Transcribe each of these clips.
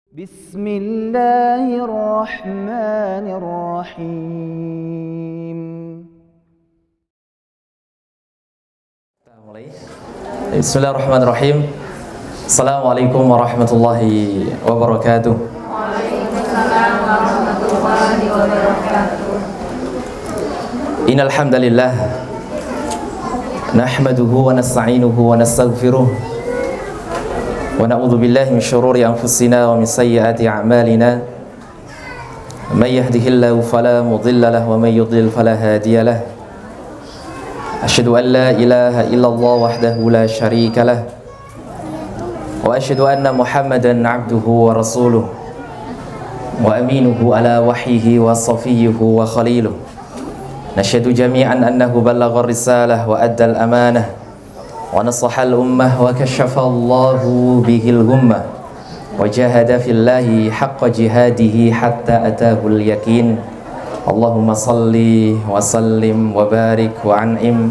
Bismillahirrahmanirrahim. Bismillahirrahmanirrahim. Assalamualaikum warahmatullahi wabarakatuh. Waalaikumsalam warahmatullahi wabarakatuh. Innal hamdalillah nahmaduhu wa nasta'inuhu wa nastaghfiruh wa na'udzu billahi min shururi anfusina wa min sayyiati a'malina. May yahdihillahu fala mudilla lahu wa may yudlil fala hadiya lahu. Asyhadu an la ilaha illallah wahdahu la syarika lah. Wa asyhadu anna Muhammadan abduhu wa rasuluh wa aminuhu ala wahyihi wa safiyyuhu wa khaliluh. Nasyhadu jami'an annahu ballagha risalah wa adda al-amanah wa nasaha al-ummah wa kashafa Allahu bihil gummah wa jahada fillahi haqqa jihadihi hatta atahu al-yaqin. Allahumma salli wa sallim wa barik wa an'im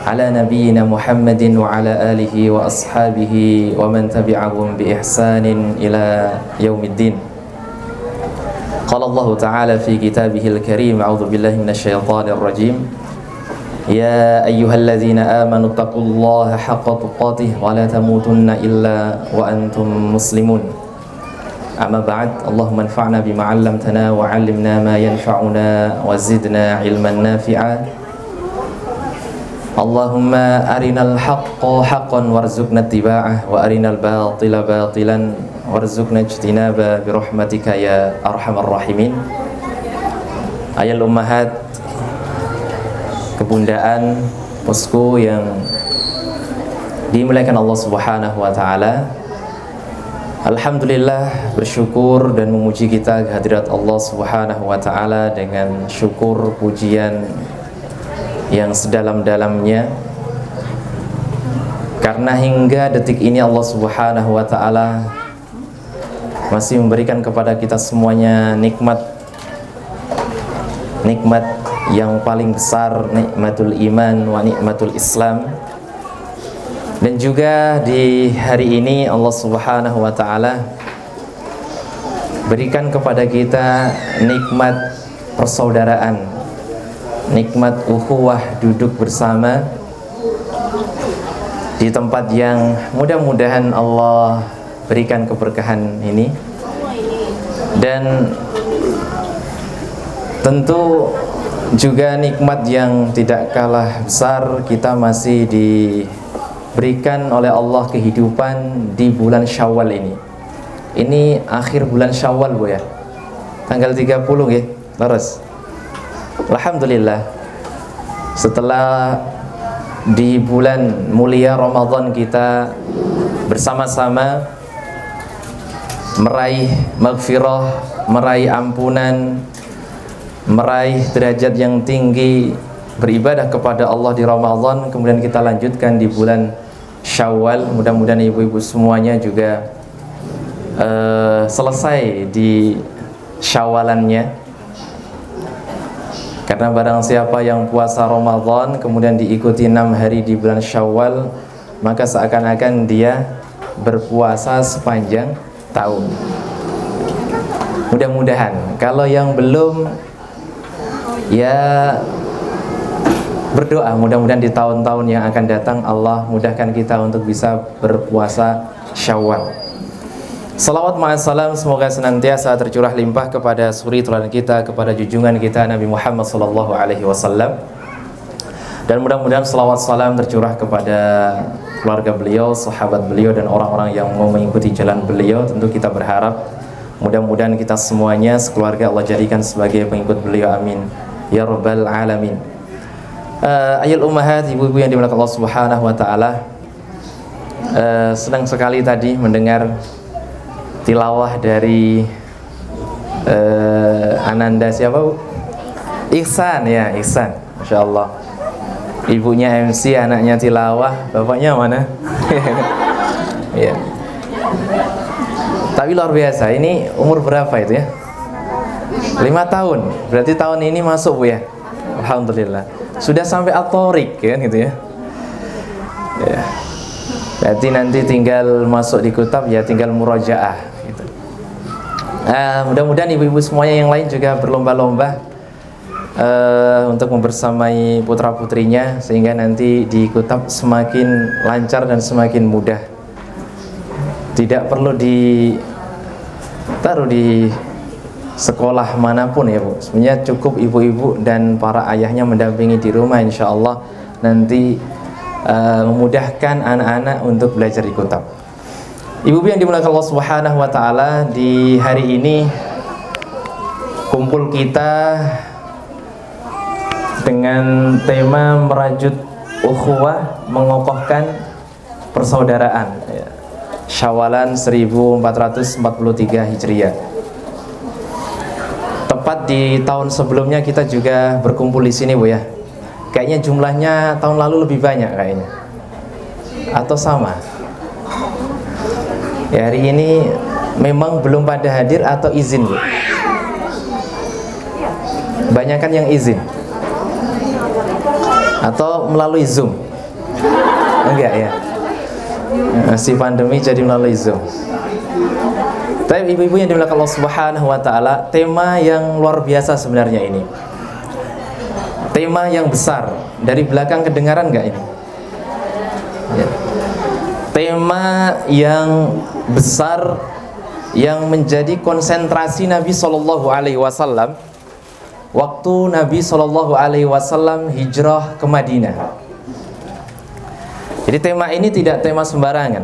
ala nabiyyina Muhammadin wa ala alihi wa ashabihi wa man tabi'ahum bi ihsanin ila yaumiddin. Qala Allah Ta'ala fi kitabihil karim, a'udzu billahi minasyaitonir rajim. Ya ayyuhalladzina amanu taqullaha haqqa tuqatih wa la tamutunna illa wa antum muslimun. Amma ba'd, Allahumma anfa'na bima 'allamtana wa 'allimna ma yanfa'una wa zidna 'ilman nafi'a. Allahumma arinal haqqa haqqan warzuqna ittiba'ah wa arinal batila batilan warzuqna ijtinaba bi rahmatika ya arhamar rahimin. Ayal ummahat, kebundaan, posku yang dimuliakan Allah Subhanahu wa taala. Alhamdulillah, bersyukur dan memuji kita kehadirat Allah Subhanahu wa taala dengan syukur pujian yang sedalam-dalamnya, karena hingga detik ini Allah Subhanahu wa taala masih memberikan kepada kita semuanya nikmat yang paling besar, nikmatul iman wa nikmatul Islam. Dan juga di hari ini Allah Subhanahu wa taala berikan kepada kita nikmat persaudaraan, nikmat ukhuwah, duduk bersama di tempat yang mudah-mudahan Allah berikan keberkahan ini. Dan tentu juga nikmat yang tidak kalah besar, kita masih diberikan oleh Allah kehidupan di bulan Syawal ini. Ini akhir bulan Syawal, Bu ya. Tanggal 30 ya, terus. Alhamdulillah, setelah di bulan mulia Ramadan kita bersama-sama meraih maghfirah, meraih ampunan, meraih derajat yang tinggi, beribadah kepada Allah di Ramadan, kemudian kita lanjutkan di bulan Syawal. Mudah-mudahan ibu-ibu semuanya juga selesai di Syawalannya. Karena barang siapa yang puasa Ramadan kemudian diikuti 6 hari di bulan Syawal, maka seakan-akan dia berpuasa sepanjang tahun. Mudah-mudahan. Kalau yang belum, ya berdoa mudah-mudahan di tahun-tahun yang akan datang Allah mudahkan kita untuk bisa berpuasa Syawal. Salawat ma'assalam semoga senantiasa tercurah limpah kepada suri teladan kita, kepada junjungan kita Nabi Muhammad sallallahu alaihi wasallam. Dan mudah-mudahan salawat salam tercurah kepada keluarga beliau, sahabat beliau, dan orang-orang yang mau mengikuti jalan beliau. Tentu kita berharap mudah-mudahan kita semuanya sekeluarga Allah jadikan sebagai pengikut beliau, amin ya rabbal alamin. Ayat ummahat, ibu-ibu yang dimuliakan Allah Subhanahu wa taala, senang sekali tadi mendengar tilawah dari Ananda siapa, Bu? Ihsan ya, Ihsan. Masya Allah, ibunya MC, anaknya tilawah, bapaknya mana? Ya. Tapi luar biasa. Ini umur berapa itu ya? 5 tahun. Berarti tahun ini masuk, Bu ya? Alhamdulillah. Sudah sampai at-thoriq kan gitu ya. Ya. Berarti nanti tinggal masuk di kitab, ya tinggal murajaah gitu. Mudah-mudahan ibu-ibu semuanya yang lain juga berlomba-lomba untuk membersamai putra-putrinya, sehingga nanti di Kutab semakin lancar dan semakin mudah. Tidak perlu ditaruh di sekolah manapun ya Bu. Sebenarnya cukup ibu-ibu dan para ayahnya mendampingi di rumah, insya Allah nanti memudahkan anak-anak untuk belajar di Kutab. Ibu-ibu yang dimuliakan Allah Subhanahu wa taala, di hari ini kumpul kita dengan tema merajut ukhuwah, mengokohkan persaudaraan, Syawalan 1443 Hijriah. Tepat di tahun sebelumnya kita juga berkumpul di sini Bu ya. Kayaknya jumlahnya tahun lalu lebih banyak kayaknya. Atau sama? Ya, hari ini memang belum pada hadir atau izin Bu? Banyakan yang izin. Atau melalui Zoom? Enggak ya? Masih pandemi jadi melalui Zoom. Tapi ibu-ibu yang dimuliakan Allah Subhanahu wa taala, tema yang luar biasa sebenarnya ini. Tema yang besar. Dari belakang kedengaran enggak ini? Ya. Tema yang besar yang menjadi konsentrasi Nabi Shallallahu alaihi wasallam waktu Nabi Shallallahu alaihi wasallam hijrah ke Madinah. Jadi tema ini tidak tema sembarangan.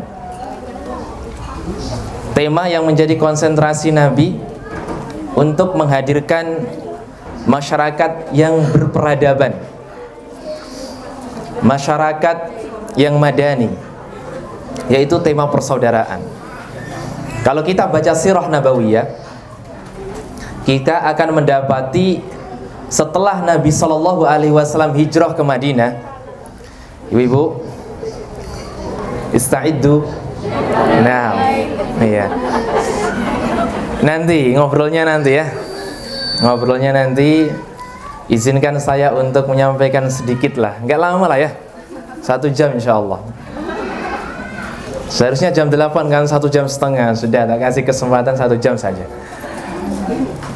Tema yang menjadi konsentrasi Nabi untuk menghadirkan masyarakat yang berperadaban, masyarakat yang madani, yaitu tema persaudaraan. Kalau kita baca sirah nabawiyah, kita akan mendapati setelah Nabi Shallallahu alaihi wasallam hijrah ke Madinah, ibu-ibu ista'iddu. Nah, iya. Nanti ngobrolnya nanti ya. Ngobrolnya nanti, izinkan saya untuk menyampaikan sedikit lah. Enggak lama lah ya. 1 jam insya Allah. Seharusnya jam 8 kan, 1 jam setengah. Sudah, tak kasih kesempatan 1 jam saja.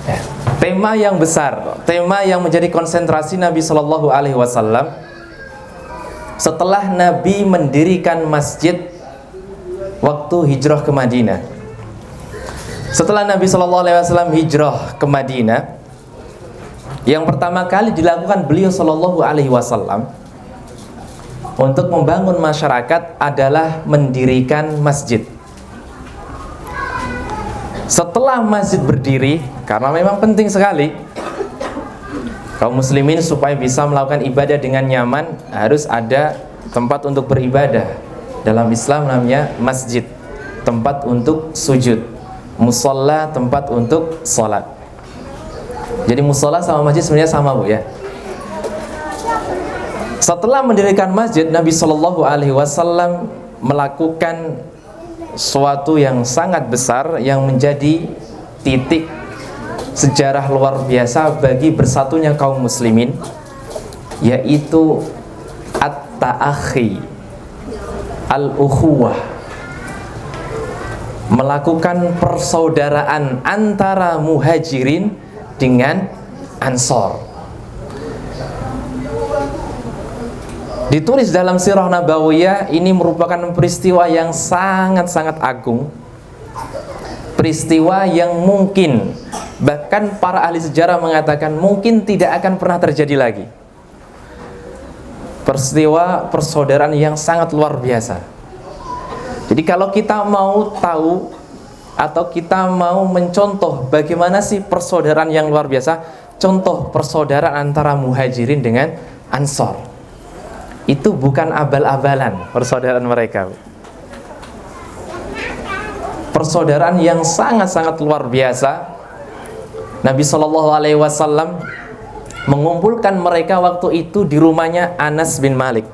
Ya. Tema yang besar, tema yang menjadi konsentrasi Nabi Shallallahu alaihi wasallam setelah Nabi mendirikan masjid waktu hijrah ke Madinah. Setelah Nabi Shallallahu alaihi wasallam hijrah ke Madinah, yang pertama kali dilakukan beliau Shallallahu alaihi wasallam untuk membangun masyarakat adalah mendirikan masjid. Setelah masjid berdiri, karena memang penting sekali kaum muslimin supaya bisa melakukan ibadah dengan nyaman, harus ada tempat untuk beribadah. Dalam Islam namanya masjid, tempat untuk sujud. Musalla, tempat untuk sholat. Jadi musola sama masjid sebenarnya sama Bu ya. Setelah mendirikan masjid, Nabi Shallallahu alaihi wasallam melakukan suatu yang sangat besar yang menjadi titik sejarah luar biasa bagi bersatunya kaum muslimin, yaitu at-ta'akhi, al-ukhuwah, melakukan persaudaraan antara muhajirin dengan ansor. Ditulis dalam sirah nabawiyah, ini merupakan peristiwa yang sangat-sangat agung, peristiwa yang mungkin, bahkan para ahli sejarah mengatakan mungkin tidak akan pernah terjadi lagi. Peristiwa persaudaraan yang sangat luar biasa. Jadi kalau kita mau tahu atau kita mau mencontoh bagaimana sih persaudaraan yang luar biasa, contoh persaudaraan antara muhajirin dengan ansor, itu bukan abal-abalan persaudaraan mereka. Persaudaraan yang sangat-sangat luar biasa. Nabi Shallallahu alaihi wasallam mengumpulkan mereka waktu itu di rumahnya Anas bin Malik.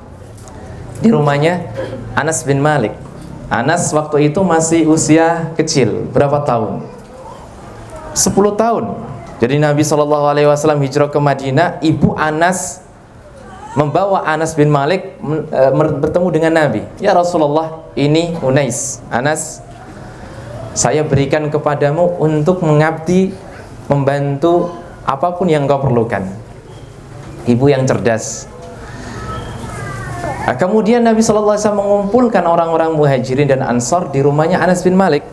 Di rumahnya Anas bin Malik. Anas waktu itu masih usia kecil, berapa tahun? 10 tahun. Jadi Nabi Shallallahu alaihi wasallam hijrah ke Madinah, ibu Anas membawa Anas bin Malik bertemu dengan Nabi. Ya Rasulullah, ini Unais, Anas saya berikan kepadamu untuk mengabdi, membantu apapun yang kau perlukan. Ibu yang cerdas. Nah, kemudian Nabi SAW mengumpulkan orang-orang Muhajirin dan Ansor di rumahnya Anas bin Malik.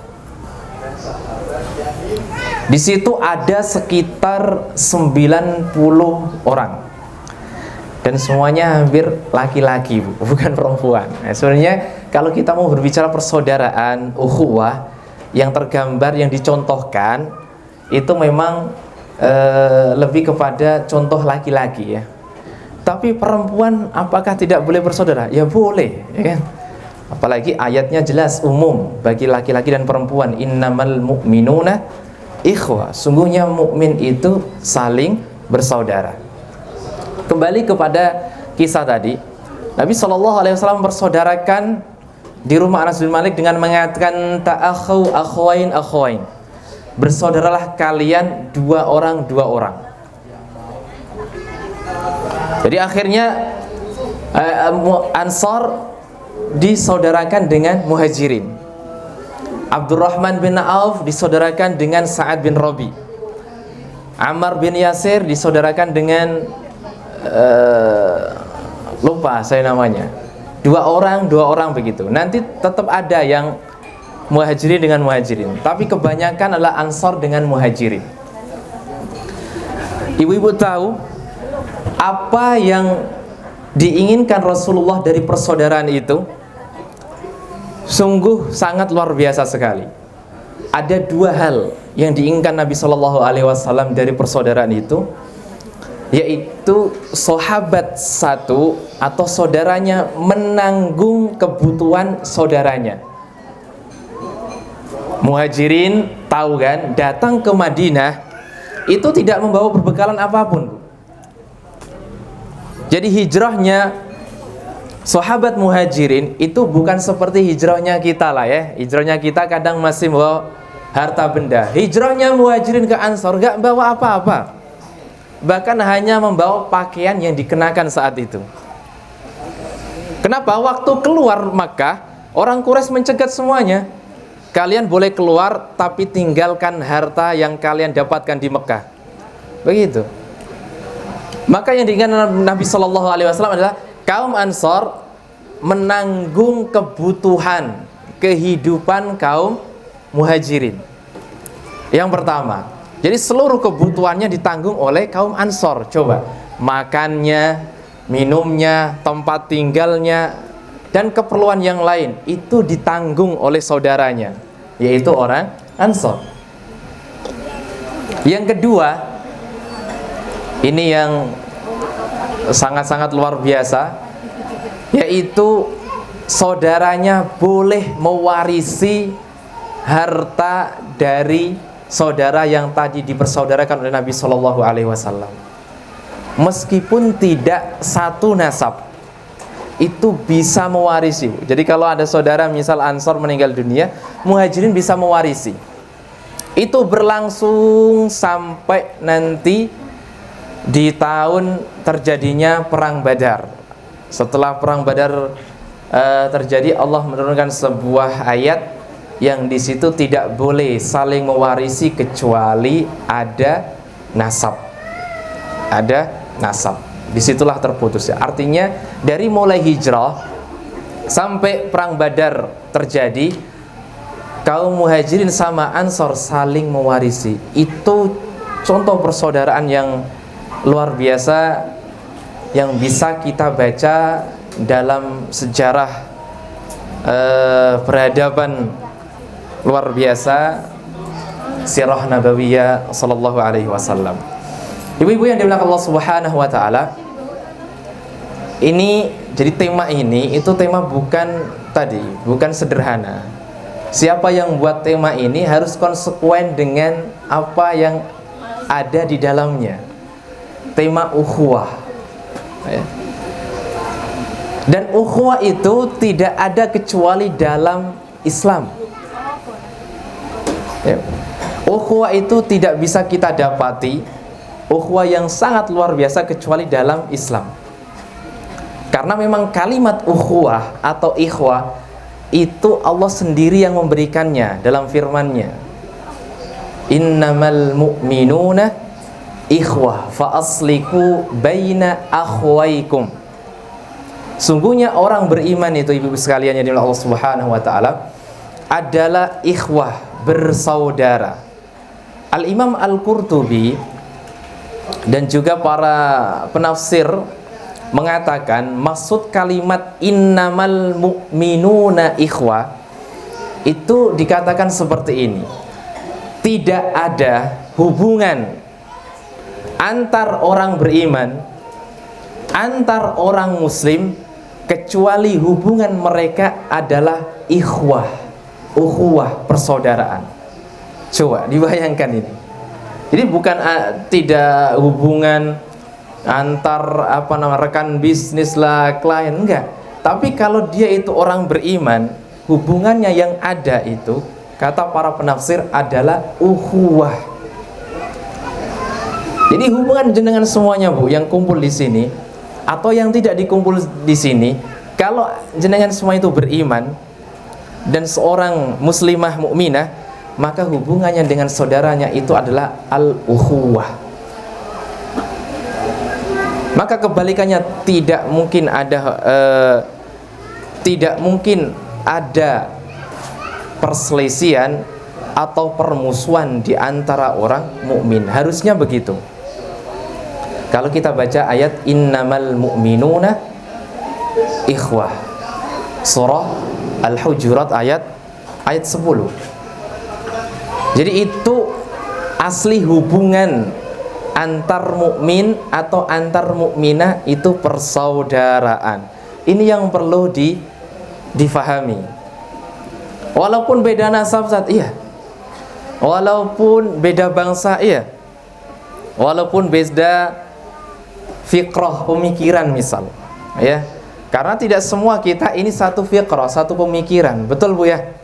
Di situ ada sekitar 90 orang. Dan semuanya hampir laki-laki, Bu, bukan perempuan. Nah, sebenarnya kalau kita mau berbicara persaudaraan, ukhuwah, yang tergambar, yang dicontohkan itu memang lebih kepada contoh laki-laki ya. Tapi perempuan apakah tidak boleh bersaudara? Ya boleh, ya kan? Apalagi ayatnya jelas umum bagi laki-laki dan perempuan. Innamal mu'minuna ikhwah. Sungguhnya mukmin itu saling bersaudara. Kembali kepada kisah tadi, Nabi SAW bersaudarakan di rumah Anas bin Malik dengan mengatakan ta'akhu akhwain akhwain. Bersaudaralah kalian dua orang. Jadi akhirnya Ansor disaudarakan dengan Muhajirin. Abdurrahman bin Auf disaudarakan dengan Sa'ad bin Rabi. Ammar bin Yasir disaudarakan dengan lupa saya namanya. Dua orang begitu. Nanti tetap ada yang Muhajirin dengan Muhajirin, tapi kebanyakan adalah Ansor dengan Muhajirin. Ibu-ibu tahu apa yang diinginkan Rasulullah dari persaudaraan itu? Sungguh sangat luar biasa sekali. Ada dua hal yang diinginkan Nabi SAW dari persaudaraan itu, yaitu sahabat satu atau saudaranya menanggung kebutuhan saudaranya. Muhajirin tahu kan, datang ke Madinah itu tidak membawa perbekalan apapun. Jadi hijrahnya sahabat Muhajirin itu bukan seperti hijrahnya kita lah ya. Hijrahnya kita kadang masih bawa harta benda. Hijrahnya Muhajirin ke Ansor gak bawa apa-apa. Bahkan hanya membawa pakaian yang dikenakan saat itu. Kenapa? Waktu keluar Makkah, orang Quraisy mencegat semuanya. Kalian boleh keluar, tapi tinggalkan harta yang kalian dapatkan di Mekah. Begitu. Maka yang diinginkan Nabi SAW adalah kaum Ansor menanggung kebutuhan kehidupan kaum Muhajirin. Yang pertama, jadi seluruh kebutuhannya ditanggung oleh kaum Ansor. Coba, makannya, minumnya, tempat tinggalnya, dan keperluan yang lain itu ditanggung oleh saudaranya, yaitu orang Ansor. Yang kedua, ini yang sangat-sangat luar biasa, yaitu saudaranya boleh mewarisi harta dari saudara yang tadi dipersaudarakan oleh Nabi SAW. Meskipun tidak satu nasab, itu bisa mewarisi. Jadi kalau ada saudara misal Ansor meninggal dunia, Muhajirin bisa mewarisi. Itu berlangsung sampai nanti di tahun terjadinya perang Badar. Setelah perang Badar terjadi, Allah menurunkan sebuah ayat yang di situ tidak boleh saling mewarisi kecuali ada nasab. Ada nasab. Disitulah terputus ya. Artinya dari mulai hijrah sampai perang Badar terjadi, kaum Muhajirin sama Ansor saling mewarisi. Itu contoh persaudaraan yang luar biasa yang bisa kita baca dalam sejarah peradaban luar biasa sirah nabawiyah sallallahu alaihi wasallam. Ibu-ibu yang dimuliakan Allah Subhanahu wa taala, ini jadi tema ini itu tema bukan sederhana. Siapa yang buat tema ini harus konsekuen dengan apa yang ada di dalamnya. Tema ukhuwah. Dan ukhuwah itu tidak ada kecuali dalam Islam. Ukhuwah itu tidak bisa kita dapati, ukhuwah yang sangat luar biasa kecuali dalam Islam. Karena memang kalimat ukhuwah atau ikhwah itu Allah sendiri yang memberikannya dalam firman-Nya. Innamal mu'minuna ikhwah fa aslihu baina akhwaikum. Sungguhnya orang beriman itu, ibu-ibu sekalian yang dimiliki Allah Subhanahu wa taala, adalah ikhwah, bersaudara. Al-Imam Al-Qurtubi dan juga para penafsir mengatakan maksud kalimat innamal mu'minuna ikhwah itu dikatakan seperti ini: tidak ada hubungan antar orang beriman, antar orang muslim, kecuali hubungan mereka adalah ikhwah, ukhuwah, persaudaraan. Coba dibayangkan ini. Jadi bukan tidak hubungan antar rekan bisnis lah, klien, enggak. Tapi kalau dia itu orang beriman, hubungannya yang ada itu, kata para penafsir, adalah ukhuwah. Jadi hubungan jenengan semuanya, Bu, yang kumpul di sini atau yang tidak dikumpul di sini, kalau jenengan semua itu beriman dan seorang muslimah mukminah, maka hubungannya dengan saudaranya itu adalah al-ukhuwah. Maka kebalikannya tidak mungkin ada perselisihan atau permusuhan di antara orang mukmin. Harusnya begitu. Kalau kita baca ayat innamal mu'minuna ikhwah, surah Al-Hujurat ayat 10. Jadi itu asli hubungan antar mukmin atau antar mukminah, itu persaudaraan. Ini yang perlu difahami. Walaupun beda nasab, iya. Walaupun beda bangsa, iya. Walaupun beda fikrah, pemikiran misal, ya. Karena tidak semua kita ini satu fikrah, satu pemikiran. Betul, Bu, ya?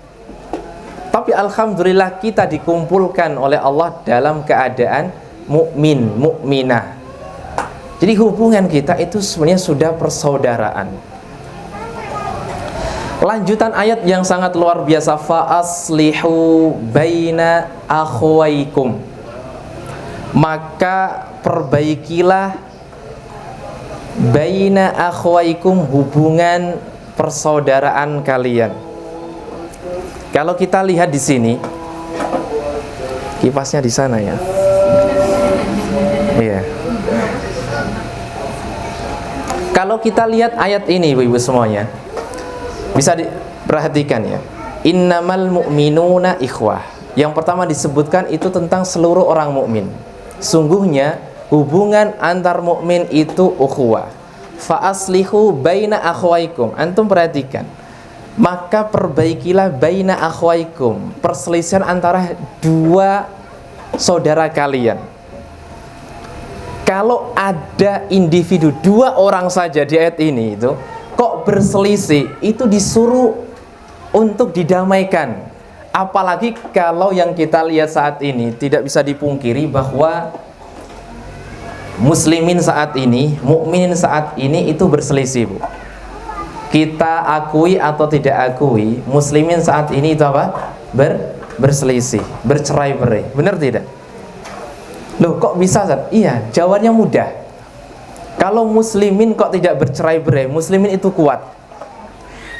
Tapi alhamdulillah kita dikumpulkan oleh Allah dalam keadaan mukmin, mukminah. Jadi hubungan kita itu sebenarnya sudah persaudaraan. Lanjutan ayat yang sangat luar biasa, fa aslihu baina akhwaikum. Maka perbaikilah baina akhwaikum, hubungan persaudaraan kalian. Kalau kita lihat di sini, kipasnya di sana ya. Iya. Kalau kita lihat ayat ini, ibu-ibu semuanya, bisa diperhatikan ya. Innamal mu'minuna ikhwah. Yang pertama disebutkan itu tentang seluruh orang mukmin. Sungguhnya hubungan antar mukmin itu ukhuwah. Fa aslihu baina akhwaikum. Antum perhatikan. Maka perbaikilah baina akhwaikum, perselisihan antara dua saudara kalian. Kalau ada individu, dua orang saja di ayat ini itu kok berselisih, itu disuruh untuk didamaikan. Apalagi kalau yang kita lihat saat ini, tidak bisa dipungkiri bahwa muslimin saat ini, mukminin saat ini itu berselisih, Bu. Kita akui atau tidak akui, muslimin saat ini itu apa? Berselisih, bercerai-berai. Benar tidak? Loh, kok bisa, Ustaz? Iya, jawabannya mudah. Kalau muslimin kok tidak bercerai-berai, muslimin itu kuat.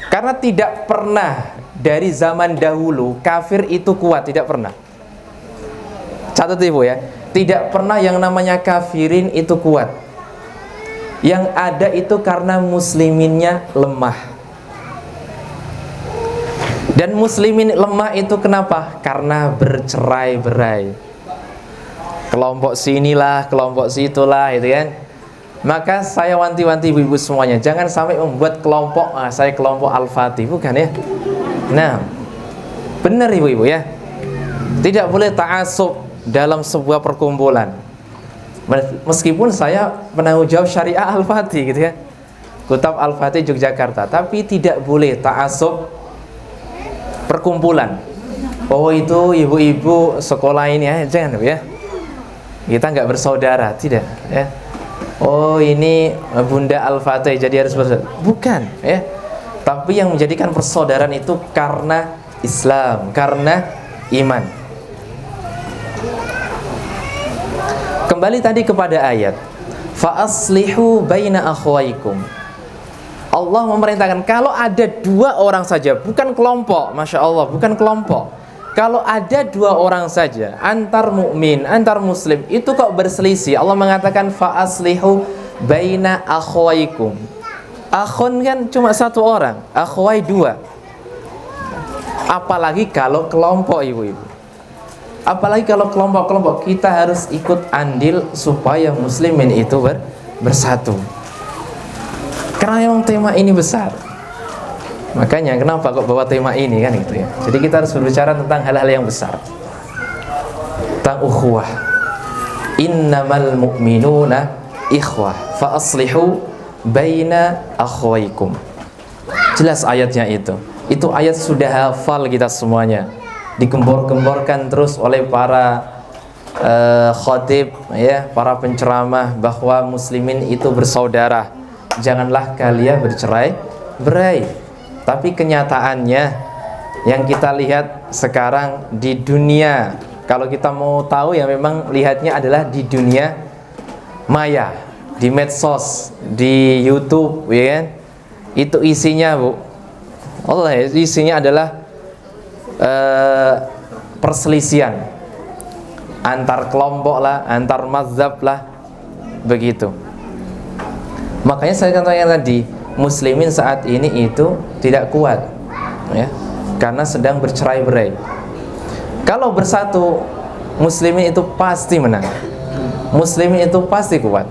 Karena tidak pernah dari zaman dahulu kafir itu kuat, tidak pernah. Catat Ibu ya, tidak pernah yang namanya kafirin itu kuat. Yang ada itu karena musliminnya lemah. Dan muslimin lemah itu kenapa? Karena bercerai-berai. Kelompok sinilah, kelompok situlah, gitu kan. Maka saya wanti-wanti ibu-ibu semuanya, jangan sampai membuat kelompok, saya kelompok Al-Fatih, bukan ya. Nah, benar ibu-ibu ya. Tidak boleh ta'assub dalam sebuah perkumpulan. Meskipun saya penanggung jawab syariah Al-Fatih, gitu ya, Kutab Al-Fatih Yogyakarta, tapi tidak boleh ta'assub perkumpulan. Oh, itu ibu-ibu sekolah ini ya, jangan ya. Kita nggak bersaudara, tidak ya. Oh, ini Bunda Al-Fatih jadi harus bersaudara. Bukan ya. Tapi yang menjadikan persaudaraan itu karena Islam, karena iman. Kembali tadi kepada ayat, fa aslihu baina akhwaikum. Allah memerintahkan kalau ada dua orang saja, bukan kelompok, masya Allah, bukan kelompok. Kalau ada dua orang saja, antar mukmin, antar muslim, itu kok berselisih, Allah mengatakan fa aslihu baina akhwaikum. Akhun kan cuma satu orang, akhwai dua. Apalagi kalau kelompok, ibu-ibu. Apalagi kalau kelompok-kelompok, kita harus ikut andil supaya muslimin itu bersatu. Karena memang tema ini besar. Makanya kenapa kok bawa tema ini kan gitu ya. Jadi kita harus berbicara tentang hal-hal yang besar. Tentang ukhuwah. Innamal mu'minuna ikhwah fa aslihu baina akhwaikum. Jelas ayatnya itu. Itu ayat sudah hafal kita semuanya. Digembor-gemborkan terus oleh para khatib ya, para penceramah bahwa muslimin itu bersaudara. Janganlah kalian bercerai-berai. Tapi kenyataannya yang kita lihat sekarang di dunia, kalau kita mau tahu ya memang lihatnya adalah di dunia maya, di medsos, di YouTube, ya kan? Itu isinya, Bu. Allah, isinya adalah perselisihan antar kelompok lah, antar mazhab lah, begitu. Makanya saya katakan tadi, muslimin saat ini itu tidak kuat, ya, karena sedang bercerai-berai. Kalau bersatu, muslimin itu pasti menang. Muslimin itu pasti kuat.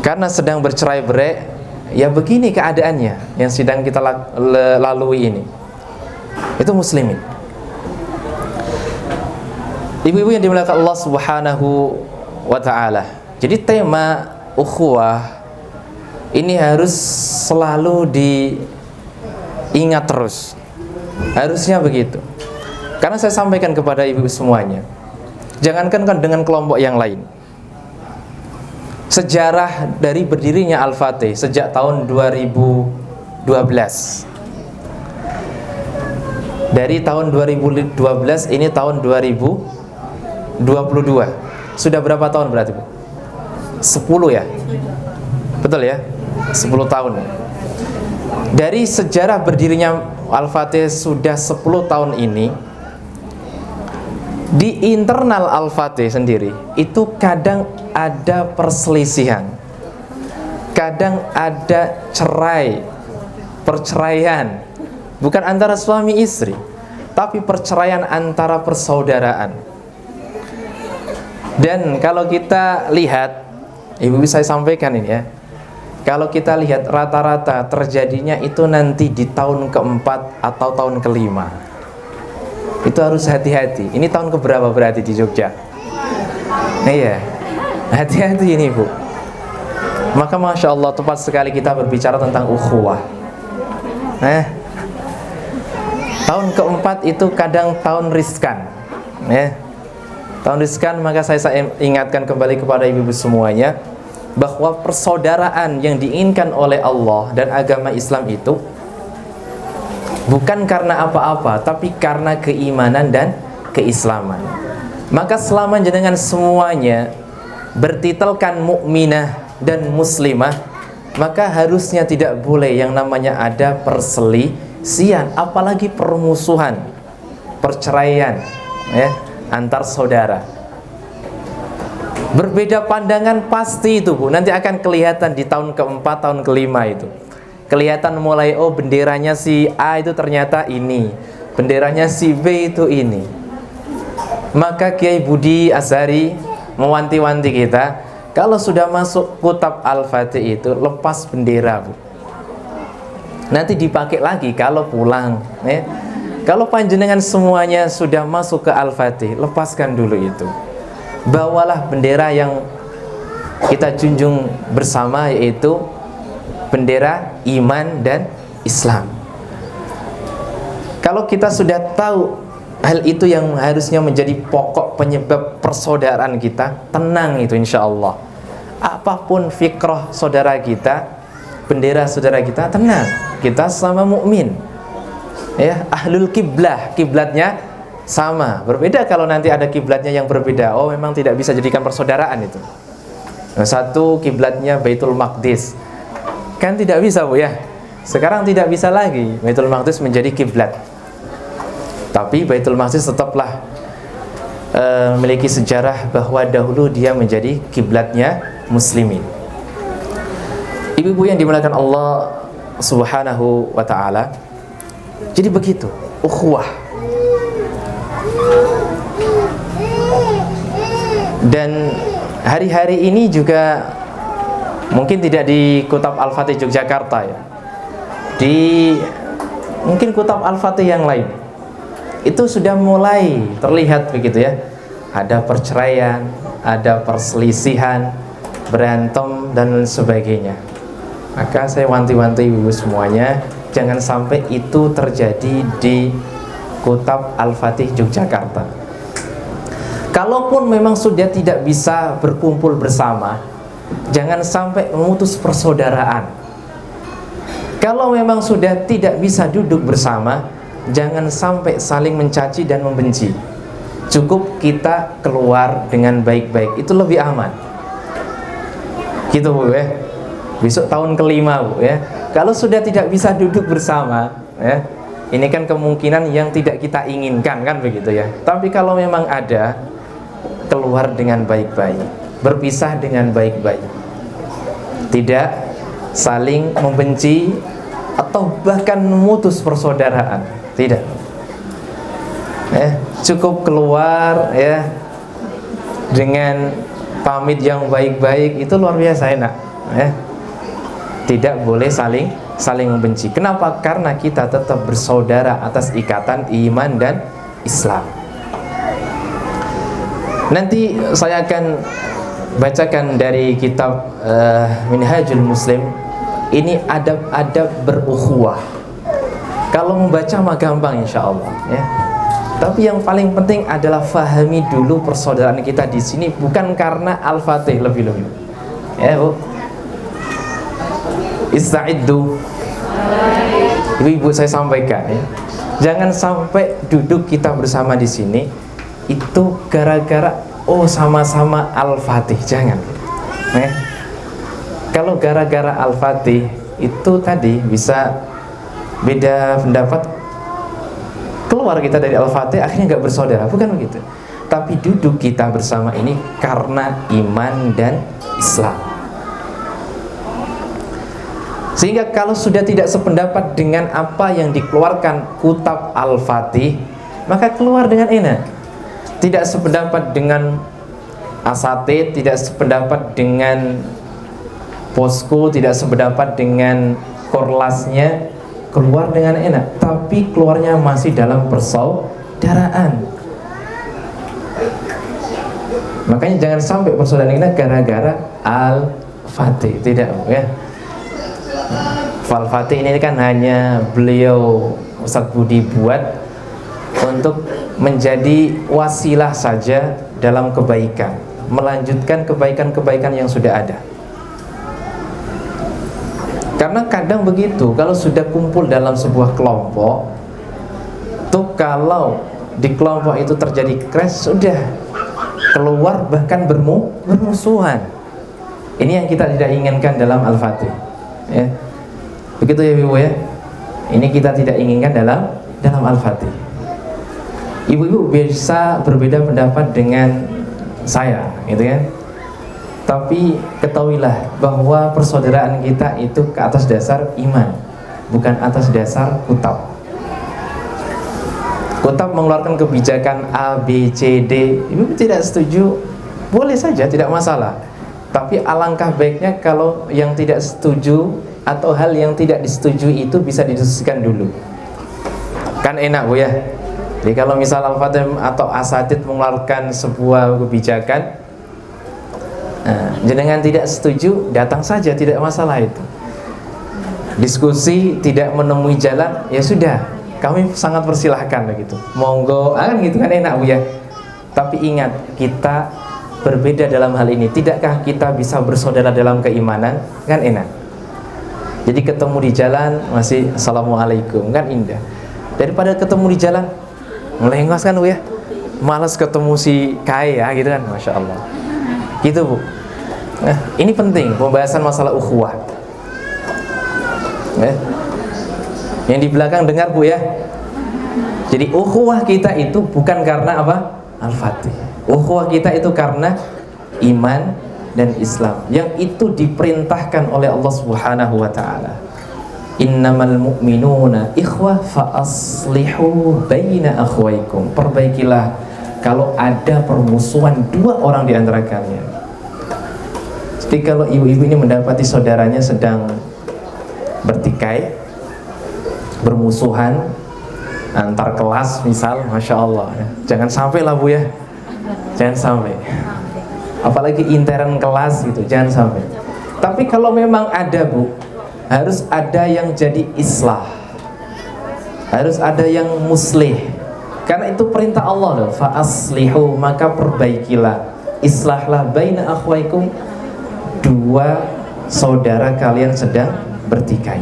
Karena sedang bercerai-berai, ya begini keadaannya yang sedang kita lalui ini. Itu muslimin. Ibu-ibu yang dimuliakan Allah Subhanahu wa ta'ala. Jadi tema ukhuwah ini harus selalu diingat terus. Harusnya begitu. Karena saya sampaikan kepada ibu semuanya, jangankan dengan kelompok yang lain. Sejarah dari berdirinya Al-Fatih sejak tahun 2012. Dari tahun 2012 ini tahun 2022. Sudah berapa tahun berarti, Bu? 10 ya? Betul ya? 10 tahun. Dari sejarah berdirinya Al-Fatih sudah 10 tahun ini, di internal Al-Fatih sendiri itu kadang ada perselisihan, kadang ada perceraian, bukan antara suami istri, tapi perceraian antara persaudaraan. Dan kalau kita lihat, ibu saya sampaikan ini ya, kalau kita lihat rata-rata terjadinya itu nanti di tahun keempat atau tahun kelima. Itu harus hati-hati. Ini tahun keberapa berarti di Jogja? Iya, hati-hati ini, Bu. Maka Masya Allah tepat sekali kita berbicara tentang ukhuwah. Tahun keempat itu kadang tahun riskan, ya. Tahun riskan, maka saya ingatkan kembali kepada ibu-ibu semuanya bahwa persaudaraan yang diinginkan oleh Allah dan agama Islam itu bukan karena apa-apa, tapi karena keimanan dan keislaman. Maka selama jenengan semuanya bertitelkan mukminah dan muslimah, maka harusnya tidak boleh yang namanya ada perselisihan, apalagi permusuhan, perceraian, ya, antar saudara. Berbeda pandangan pasti itu, Bu. Nanti akan kelihatan di tahun keempat, tahun kelima itu. Kelihatan mulai, oh benderanya si A itu ternyata ini, benderanya si B itu ini. Maka Kiai Budi Azhari mewanti-wanti kita, kalau sudah masuk kutab Al-Fatih itu lepas bendera, Bu. Nanti dipakai lagi kalau pulang, ya. Kalau panjenengan semuanya sudah masuk ke Al-Fatih, lepaskan dulu itu. Bawalah bendera yang kita junjung bersama, yaitu bendera iman dan Islam. Kalau kita sudah tahu hal itu yang harusnya menjadi pokok penyebab persaudaraan kita, tenang itu insya Allah. Apapun fikrah saudara kita, bendera saudara kita, tenang, kita sama mukmin. Ya, ahlul kiblah, kiblatnya sama. Berbeda kalau nanti ada kiblatnya yang berbeda. Oh, memang tidak bisa jadikan persaudaraan itu. Nah, satu kiblatnya Baitul Maqdis. Kan tidak bisa, Bu ya. Sekarang tidak bisa lagi Baitul Maqdis menjadi kiblat. Tapi Baitul Maqdis tetaplah memiliki sejarah bahwa dahulu dia menjadi kiblatnya muslimin. Ibu-ibu yang dimuliakan Allah Subhanahu wa taala. Jadi begitu, ukhuwah. Dan hari-hari ini juga mungkin tidak di Kutab Al-Fatih Yogyakarta ya. Di mungkin Kutab Al-Fatih yang lain. Itu sudah mulai terlihat begitu ya. Ada perceraian, ada perselisihan, berantem dan sebagainya. Maka saya wanti-wanti ibu semuanya, jangan sampai itu terjadi di Kutab Al-Fatih Yogyakarta. Kalaupun memang sudah tidak bisa berkumpul bersama, jangan sampai memutus persaudaraan. Kalau memang sudah tidak bisa duduk bersama, jangan sampai saling mencaci dan membenci. Cukup kita keluar dengan baik-baik, itu lebih aman. Gitu Bu ya. Besok tahun kelima Bu ya. Kalau sudah tidak bisa duduk bersama ya, ini kan kemungkinan yang tidak kita inginkan kan begitu ya. Tapi kalau memang ada, keluar dengan baik-baik, berpisah dengan baik-baik, tidak saling membenci atau bahkan memutus persaudaraan, tidak. Cukup keluar ya dengan pamit yang baik-baik, itu luar biasa enak ya. Tidak boleh saling membenci. Kenapa? Karena kita tetap bersaudara atas ikatan iman dan Islam. Nanti saya akan bacakan dari kitab Minhajul Muslim. Ini adab-adab berukhuwah. Kalau membaca mah gampang insya Allah ya. Tapi yang paling penting adalah fahami dulu persaudaraan kita di sini, bukan karena Al-Fatih lebih-lebih. Ya Bu. Ista'iddu. Ibu-ibu saya sampaikan ya. Jangan sampai duduk kita bersama di sini itu gara-gara sama-sama Al-Fatih, jangan. Kalau gara-gara Al-Fatih itu tadi bisa beda pendapat, keluar kita dari Al-Fatih akhirnya nggak bersaudara, bukan begitu. Tapi duduk kita bersama ini karena iman dan Islam. Sehingga kalau sudah tidak sependapat dengan apa yang dikeluarkan Kutab Al-Fatih, maka keluar dengan enak. Tidak sependapat dengan asatid, tidak sependapat dengan posko, tidak sependapat dengan korlasnya, keluar dengan enak. Tapi keluarnya masih dalam persaudaraan. Makanya jangan sampai persaudaraan kita gara-gara Al-Fatih, tidak ya. Al-Fatih ini kan hanya beliau Ustaz Budi buat untuk menjadi wasilah saja dalam kebaikan, melanjutkan kebaikan-kebaikan yang sudah ada. Karena kadang begitu, kalau sudah kumpul dalam sebuah kelompok tuh, kalau di kelompok itu terjadi crash, sudah keluar bahkan bermusuhan. Ini yang kita tidak inginkan dalam Al-Fatih ya. Begitu ya Ibu ya. Ini kita tidak inginkan dalam Al-Fatih. Ibu-ibu bisa berbeda pendapat dengan saya, gitu kan? Tapi ketahuilah bahwa persaudaraan kita itu ke atas dasar iman, bukan atas dasar kutab. Kutab mengeluarkan kebijakan A, B, C, D. Ibu tidak setuju, boleh saja, tidak masalah. Tapi alangkah baiknya kalau yang tidak setuju atau hal yang tidak disetujui itu bisa didiskusikan dulu. Kan enak Bu ya. Jadi kalau misal Al-Fatih atau asatid mengeluarkan sebuah kebijakan, jenengan tidak setuju, datang saja, tidak masalah itu. Diskusi tidak menemui jalan, ya sudah, kami sangat persilahkan begitu. Monggo, kan gitu kan enak Bu ya. Tapi ingat, kita berbeda dalam hal ini. Tidakkah kita bisa bersaudara dalam keimanan? Kan enak. Jadi ketemu di jalan masih assalamualaikum, kan indah. Daripada ketemu di jalan melengos kan Bu ya, malas ketemu si kaya gitu kan, masya Allah. Gitu Bu. Nah, ini penting pembahasan masalah ukhuwah. Yang di belakang dengar Bu ya. Jadi ukhuwah kita itu bukan karena apa? Al-Fatih. Ukhuwah kita itu karena iman dan Islam, yang itu diperintahkan oleh Allah Subhanahu wa taala. Innamal mu'minuna ikhwah fa aslihu baina akhwaikum. Perbaikilah kalau ada permusuhan dua orang di antara kalian. Jadi kalau ibu-ibu ini mendapati saudaranya sedang bertikai, bermusuhan antar kelas misal, masya Allah ya. Jangan sampai lah Bu ya, jangan sampai. Apalagi intern kelas gitu, jangan sampai. Tapi kalau memang ada Bu, harus ada yang jadi islah, harus ada yang muslih, karena itu perintah Allah loh. Fa aslihu, maka perbaikilah, islahlah baina akhwaikum, dua saudara kalian sedang bertikai.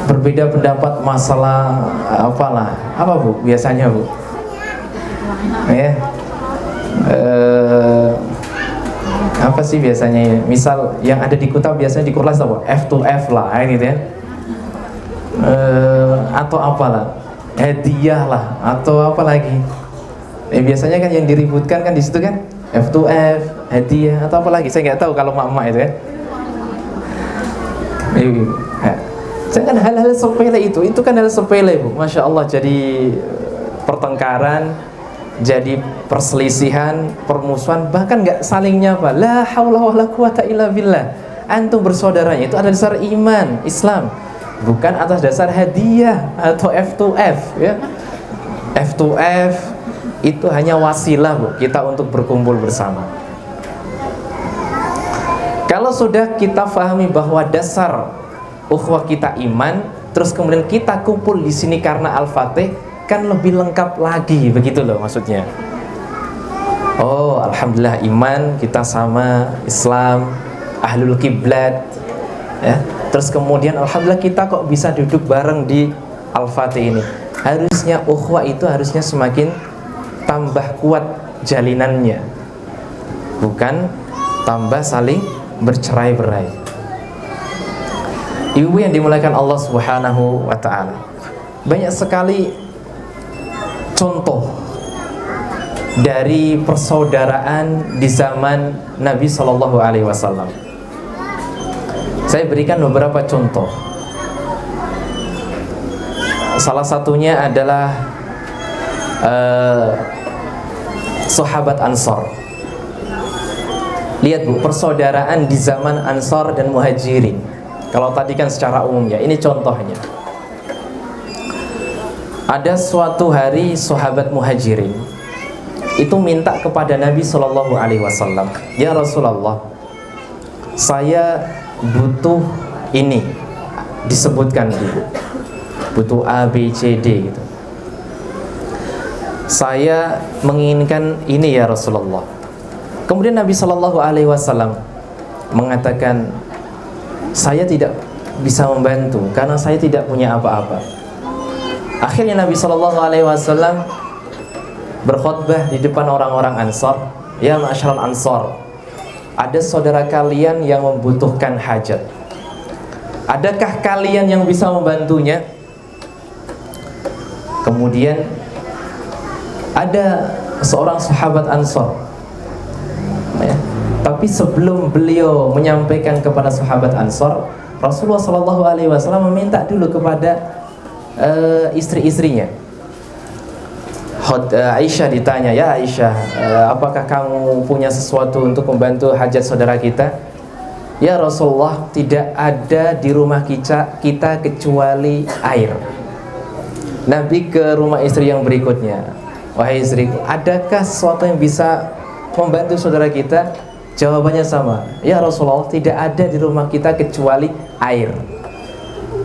Berbeda pendapat masalah apa Bu biasanya Bu? Ya, apa sih biasanya ya? Misal yang ada di kota biasanya di kelas apa? F to F lah, gitu ya. Atau apalah, hadiah lah, atau apa lagi? Biasanya kan yang diributkan kan di situ kan F to F, hadiah, atau apa lagi? Saya nggak tahu kalau mak-mak itu ya. Jangan hal-hal sepele itu kan hal sepele Bu. Masya Allah, jadi pertengkaran, jadi perselisihan, permusuhan, bahkan nggak saling nyapa. La haula wala quwata illa billah. Antum bersaudaranya itu ada dasar iman Islam, bukan atas dasar hadiah atau F to F ya. F to F itu hanya wasilah Bu, kita untuk berkumpul bersama. Kalau sudah kita fahami bahwa dasar ukhuwah kita iman, terus kemudian kita kumpul di sini karena Al-Fatih, kan lebih lengkap lagi, begitu loh maksudnya. Oh, alhamdulillah iman kita sama, Islam, ahlul kiblat ya. Terus kemudian alhamdulillah kita kok bisa duduk bareng di Al-Fatih ini. Harusnya ukhuwah itu harusnya semakin tambah kuat jalinannya, bukan tambah saling bercerai-berai. Ibu yang dimuliakan Allah Subhanahu wa taala, banyak sekali contoh dari persaudaraan di zaman Nabi Shallallahu alaihi wasallam. Saya berikan beberapa contoh. Salah satunya adalah sahabat Ansor. Lihat Bu, persaudaraan di zaman Ansor dan Muhajirin. Kalau tadi kan secara umum ya, ini contohnya. Ada suatu hari sahabat Muhajirin itu minta kepada Nabi Shallallahu alaihi wasallam, "Ya Rasulullah, saya butuh ini." Disebutkan gitu. Butuh A, B, C, D gitu. "Saya menginginkan ini ya Rasulullah." Kemudian Nabi Shallallahu alaihi wasallam mengatakan, "Saya tidak bisa membantu karena saya tidak punya apa-apa." Akhirnya Nabi Shallallahu alaihi wasallam berkhutbah di depan orang-orang Ansor, "Ya ma'asyiral Ansor, ada saudara kalian yang membutuhkan hajat. Adakah kalian yang bisa membantunya?" Kemudian ada seorang sahabat Ansor ya. Tapi sebelum beliau menyampaikan kepada sahabat Ansor, Rasulullah Shallallahu alaihi wasallam meminta dulu kepada istri-istrinya. Aisyah ditanya, "Ya Aisyah, apakah kamu punya sesuatu untuk membantu hajat saudara kita?" "Ya Rasulullah, tidak ada di rumah kita kecuali air." Nabi ke rumah istri yang berikutnya, "Wahai istriku, adakah sesuatu yang bisa membantu saudara kita?" Jawabannya sama, "Ya Rasulullah, tidak ada di rumah kita kecuali air."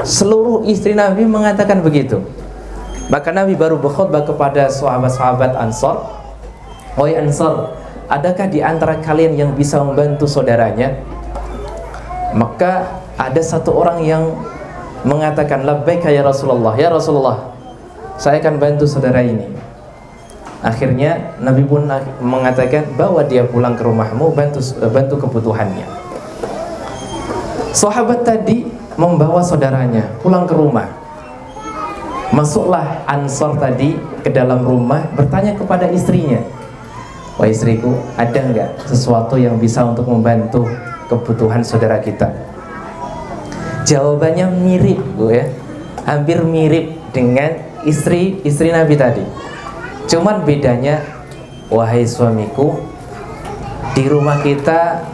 Seluruh istri Nabi mengatakan begitu. Maka Nabi baru berkhutbah kepada sahabat-sahabat Ansor, "Wahai Ansor, adakah di antara kalian yang bisa membantu saudaranya? Maka ada satu orang yang mengatakan, labbaika ya Rasulullah, ya Rasulullah, saya akan bantu saudara ini. Akhirnya Nabi pun mengatakan, bawa dia pulang ke rumahmu, bantu kebutuhannya. Sahabat tadi membawa saudaranya pulang ke rumah. Masuklah Ansor tadi ke dalam rumah, bertanya kepada istrinya, wah istriku, ada nggak sesuatu yang bisa untuk membantu kebutuhan saudara kita? Jawabannya mirip, Bu, ya, hampir mirip dengan istri Nabi tadi. Cuman bedanya, wahai suamiku, di rumah kita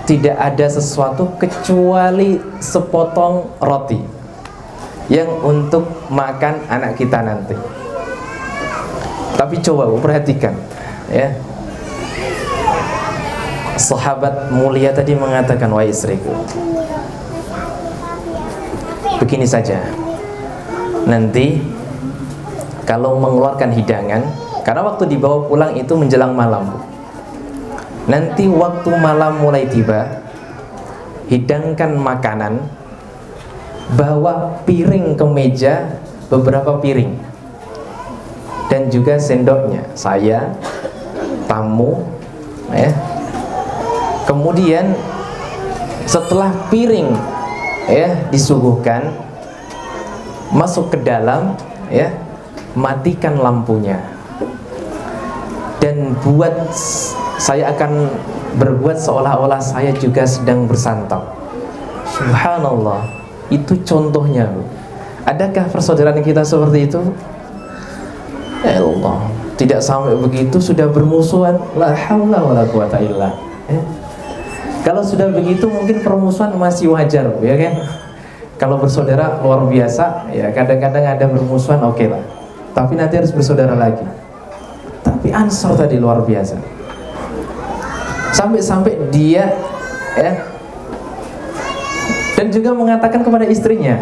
tidak ada sesuatu kecuali sepotong roti yang untuk makan anak kita nanti. Tapi coba Bu, perhatikan, ya. Sahabat mulia tadi mengatakan, wahai istriku, begini saja, nanti kalau mengeluarkan hidangan, karena waktu dibawa pulang itu menjelang malam, Bu. Nanti waktu malam mulai tiba, hidangkan makanan, bawa piring ke meja, beberapa piring, dan juga sendoknya, saya, tamu, ya. Kemudian setelah piring, ya, disuguhkan, masuk ke dalam, ya, matikan lampunya, dan saya akan berbuat seolah-olah saya juga sedang bersantap. Subhanallah, itu contohnya, Bu. Adakah persaudaraan kita seperti itu? Ya Allah, tidak sampai begitu sudah bermusuhan. La haula wala quwata illa, ya. Kalau sudah begitu mungkin permusuhan masih wajar, ya kan? Kalau bersaudara luar biasa, ya kadang-kadang ada bermusuhan, oke lah. Tapi nanti harus bersaudara lagi. Tapi Ansor tadi luar biasa. Sampai dia, ya, dan juga mengatakan kepada istrinya,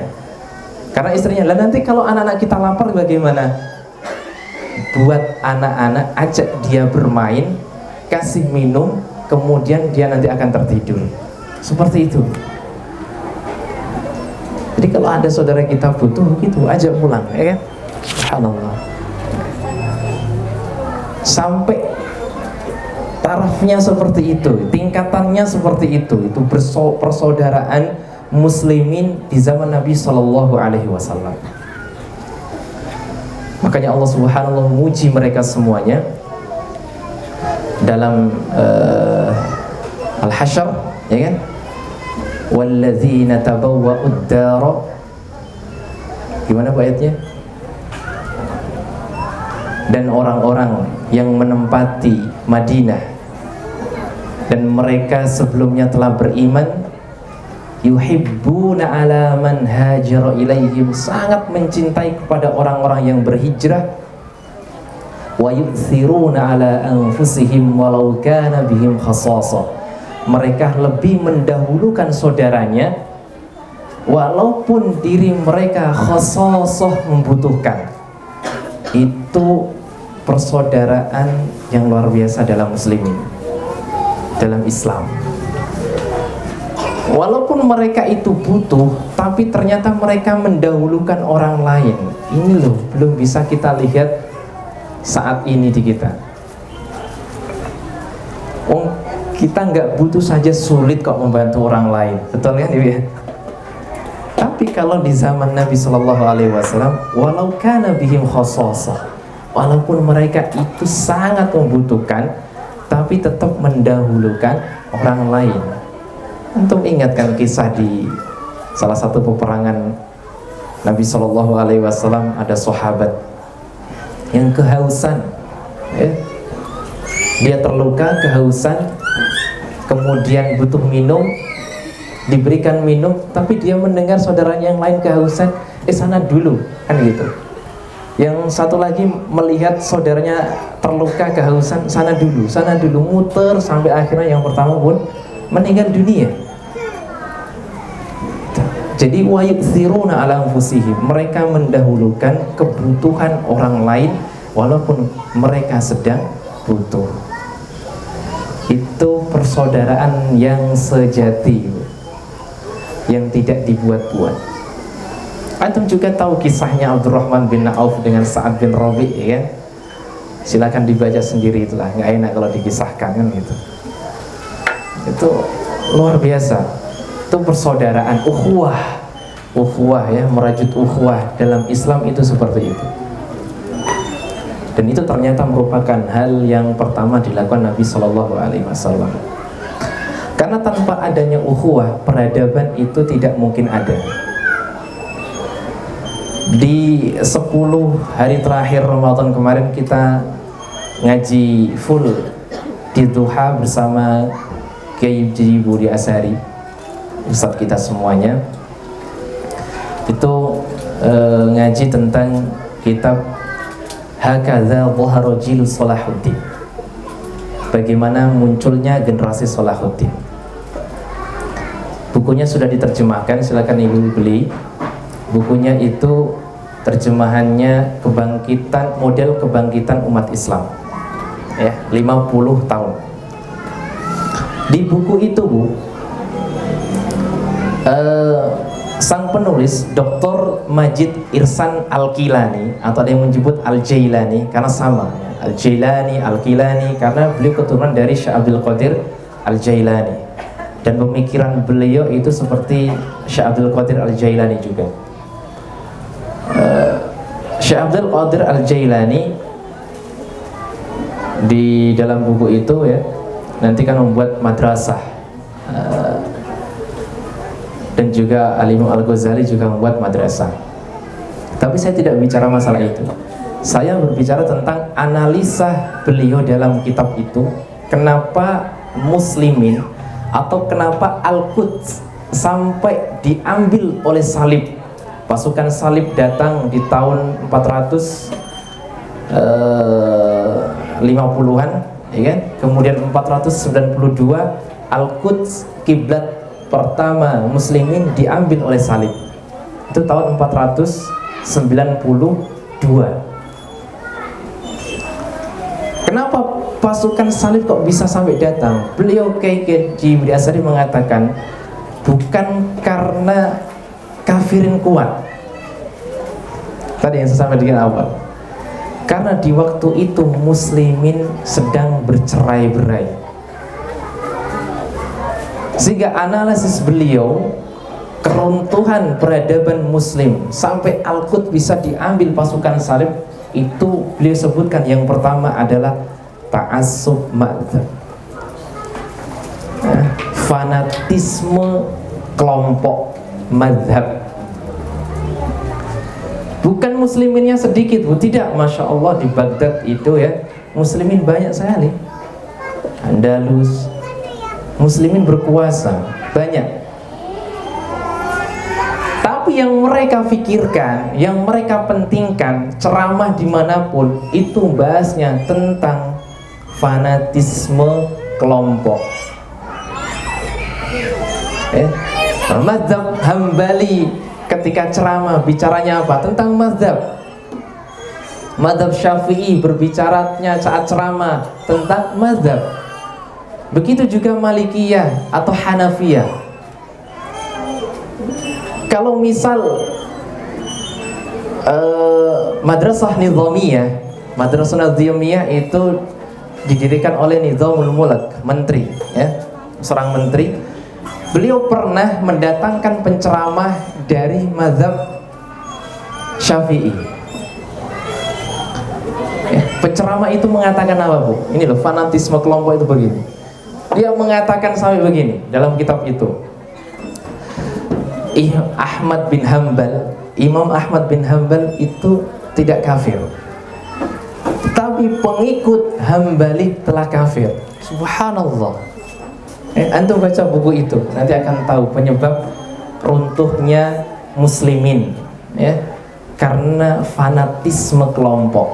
karena istrinya, lah nanti kalau anak-anak kita lapar bagaimana? Buat anak-anak, ajak dia bermain, kasih minum, kemudian dia nanti akan tertidur. Seperti itu. Jadi kalau ada saudara kita butuh, gitu, ajak pulang, ya kan? Subhanallah. Sampai tarafnya seperti itu, tingkatannya seperti itu persaudaraan muslimin di zaman Nabi Shallallahu Alaihi Wasallam. Makanya Allah Subhanahu wa Ta'ala memuji mereka semuanya dalam Al-Hasyr, ya kan? Walladzina tabawwa'ud dara, gimana Bu ayatnya? Dan orang-orang yang menempati Madinah dan mereka sebelumnya telah beriman, yuhibbuna ala man hajara ilaihim, sangat mencintai kepada orang-orang yang berhijrah, wa yu'thiruna ala anfusihim walau kana bihim khasasah, mereka lebih mendahulukan saudaranya walaupun diri mereka khasasah membutuhkan. Itu persaudaraan yang luar biasa dalam muslimin, dalam Islam. Walaupun mereka itu butuh, tapi ternyata mereka mendahulukan orang lain. Ini loh, belum bisa kita lihat saat ini di kita. Kita nggak butuh saja sulit kok membantu orang lain, betul kan Ibu ya? Tapi kalau di zaman Nabi Shallallahu Alaihi Wasallam, walau kana bihim khasasah, walaupun mereka itu sangat membutuhkan, tapi tetap mendahulukan orang lain. Antum ingatkan kisah di salah satu peperangan Nabi Shallallahu Alaihi Wasallam, ada sahabat yang kehausan, ya. Dia terluka, kehausan, kemudian butuh minum, diberikan minum, tapi dia mendengar saudaranya yang lain kehausan, sana dulu, kan gitu. Yang satu lagi melihat saudaranya terluka kehausan, sana dulu, muter sampai akhirnya yang pertama pun meninggal dunia. Jadi wa yu'thiruna ala anfusihim, mereka mendahulukan kebutuhan orang lain walaupun mereka sedang butuh. Itu persaudaraan yang sejati, yang tidak dibuat-buat. Antum juga tahu kisahnya Abdurrahman bin Auf dengan Sa'ad bin Rabi', ya kan? Silakan dibaca sendiri, itulah nggak enak kalau dikisahkan kan gitu. Itu luar biasa. Itu persaudaraan, ukhuwah ya, merajut ukhuwah dalam Islam itu seperti itu. Dan itu ternyata merupakan hal yang pertama dilakukan Nabi Shallallahu Alaihi Wasallam. Karena tanpa adanya ukhuwah, peradaban itu tidak mungkin ada. Di 10 hari terakhir Ramadan kemarin kita ngaji full di duha bersama Kiai Budi Asyari, ustadz kita semuanya. Itu ngaji tentang kitab Hakadza Dhahara Jilu Salahuddin, bagaimana munculnya generasi Salahuddin. Bukunya sudah diterjemahkan, silakan ibu beli. Bukunya itu terjemahannya model kebangkitan umat Islam, ya, 50 tahun. Di buku itu, Bu, sang penulis Dr. Majid Irsan Al-Kilani, atau ada yang menyebut Al-Jailani karena sama, ya. Al-Jailani, Al-Kilani, karena beliau keturunan dari Syekh Abdul Qadir Al-Jailani, dan pemikiran beliau itu seperti Syekh Abdul Qadir Al-Jailani juga. Syekh Abdul Qadir Al-Jailani di dalam buku itu, ya, nanti kan membuat madrasah, dan juga Al-Imam Al-Ghazali juga membuat madrasah. Tapi saya tidak bicara masalah itu. Saya berbicara tentang analisa beliau dalam kitab itu. Kenapa Muslimin atau kenapa Al-Quds sampai diambil oleh salib. Pasukan salib datang di tahun 450-an, ya kan? Kemudian 492 Al-Quds, kiblat pertama Muslimin, diambil oleh salib. Itu tahun 492. Kenapa pasukan salib kok bisa sampai datang? Beliau Kiai Budi Asyari mengatakan bukan karena kafirin kuat. Tadi yang saya sampaikan di awal. Karena di waktu itu Muslimin sedang bercerai-berai. Sehingga analisis beliau, keruntuhan peradaban Muslim sampai Al-Quds bisa diambil pasukan salib, itu beliau sebutkan yang pertama adalah ta'assub madzhab, fanatisme kelompok madzhab. Bukan musliminnya sedikit, Bu, tidak. Masya Allah, di Baghdad itu, ya, muslimin banyak sekali. Andalus, muslimin berkuasa banyak. Tapi yang mereka pikirkan, yang mereka pentingkan, ceramah dimanapun, itu bahasnya tentang fanatisme kelompok. Mazhab Hambali ketika ceramah bicaranya apa? Tentang mazhab. Mazhab Syafi'i berbicaranya saat ceramah tentang mazhab. Begitu juga Malikiyah atau Hanafiyah. Kalau misal Madrasah Nizamiyah, Madrasah Nizamiyah itu didirikan oleh Nizamul Mulk, menteri, ya, seorang menteri. Beliau pernah mendatangkan penceramah dari mazhab Syafi'i. Penceramah itu mengatakan apa, Bu? Ini loh, fanatisme kelompok itu begini. Dia mengatakan sampai begini dalam kitab itu. Ahmad bin Hanbal, Imam Ahmad bin Hanbal itu tidak kafir, tapi pengikut Hambali telah kafir. Subhanallah. Antum baca buku itu, nanti akan tahu penyebab runtuhnya muslimin, ya, karena fanatisme kelompok.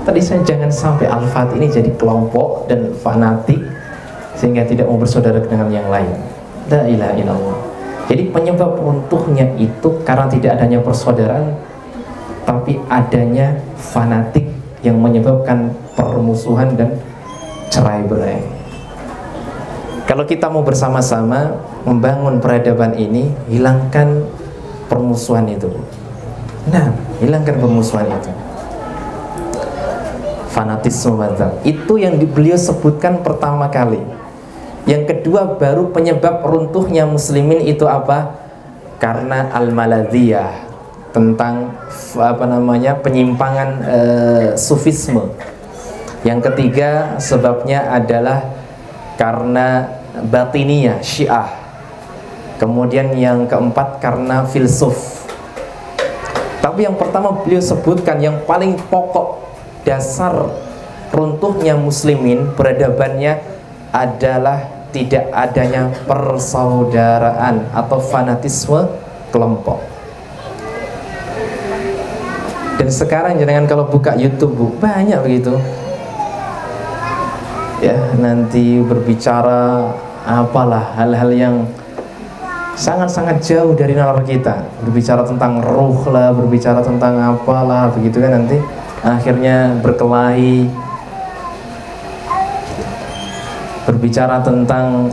Tadi saya jangan sampai Al-Fatih ini jadi kelompok dan fanatik sehingga tidak mau bersaudara dengan yang lain. La ilaha illallah. Jadi penyebab runtuhnya itu karena tidak adanya persaudaraan, tapi adanya fanatik yang menyebabkan permusuhan dan cerai-berai. Kalau kita mau bersama-sama membangun peradaban ini, hilangkan permusuhan itu. Nah, hilangkan permusuhan itu. Fanatisme madzhab. Itu yang beliau sebutkan pertama kali. Yang kedua, baru penyebab runtuhnya muslimin itu apa? Karena al-maladhiyah, tentang penyimpangan sufisme. Yang ketiga, sebabnya adalah karena batiniyah, Syiah. Kemudian yang keempat karena filsuf. Tapi yang pertama beliau sebutkan yang paling pokok, dasar runtuhnya muslimin, peradabannya adalah tidak adanya persaudaraan atau fanatisme kelompok. Dan sekarang jangan kalau buka YouTube, Bu, banyak begitu. Ya, nanti berbicara apalah hal-hal yang sangat-sangat jauh dari nalar kita, berbicara tentang ruh lah, berbicara tentang apalah begitu kan, nanti akhirnya berkelahi, berbicara tentang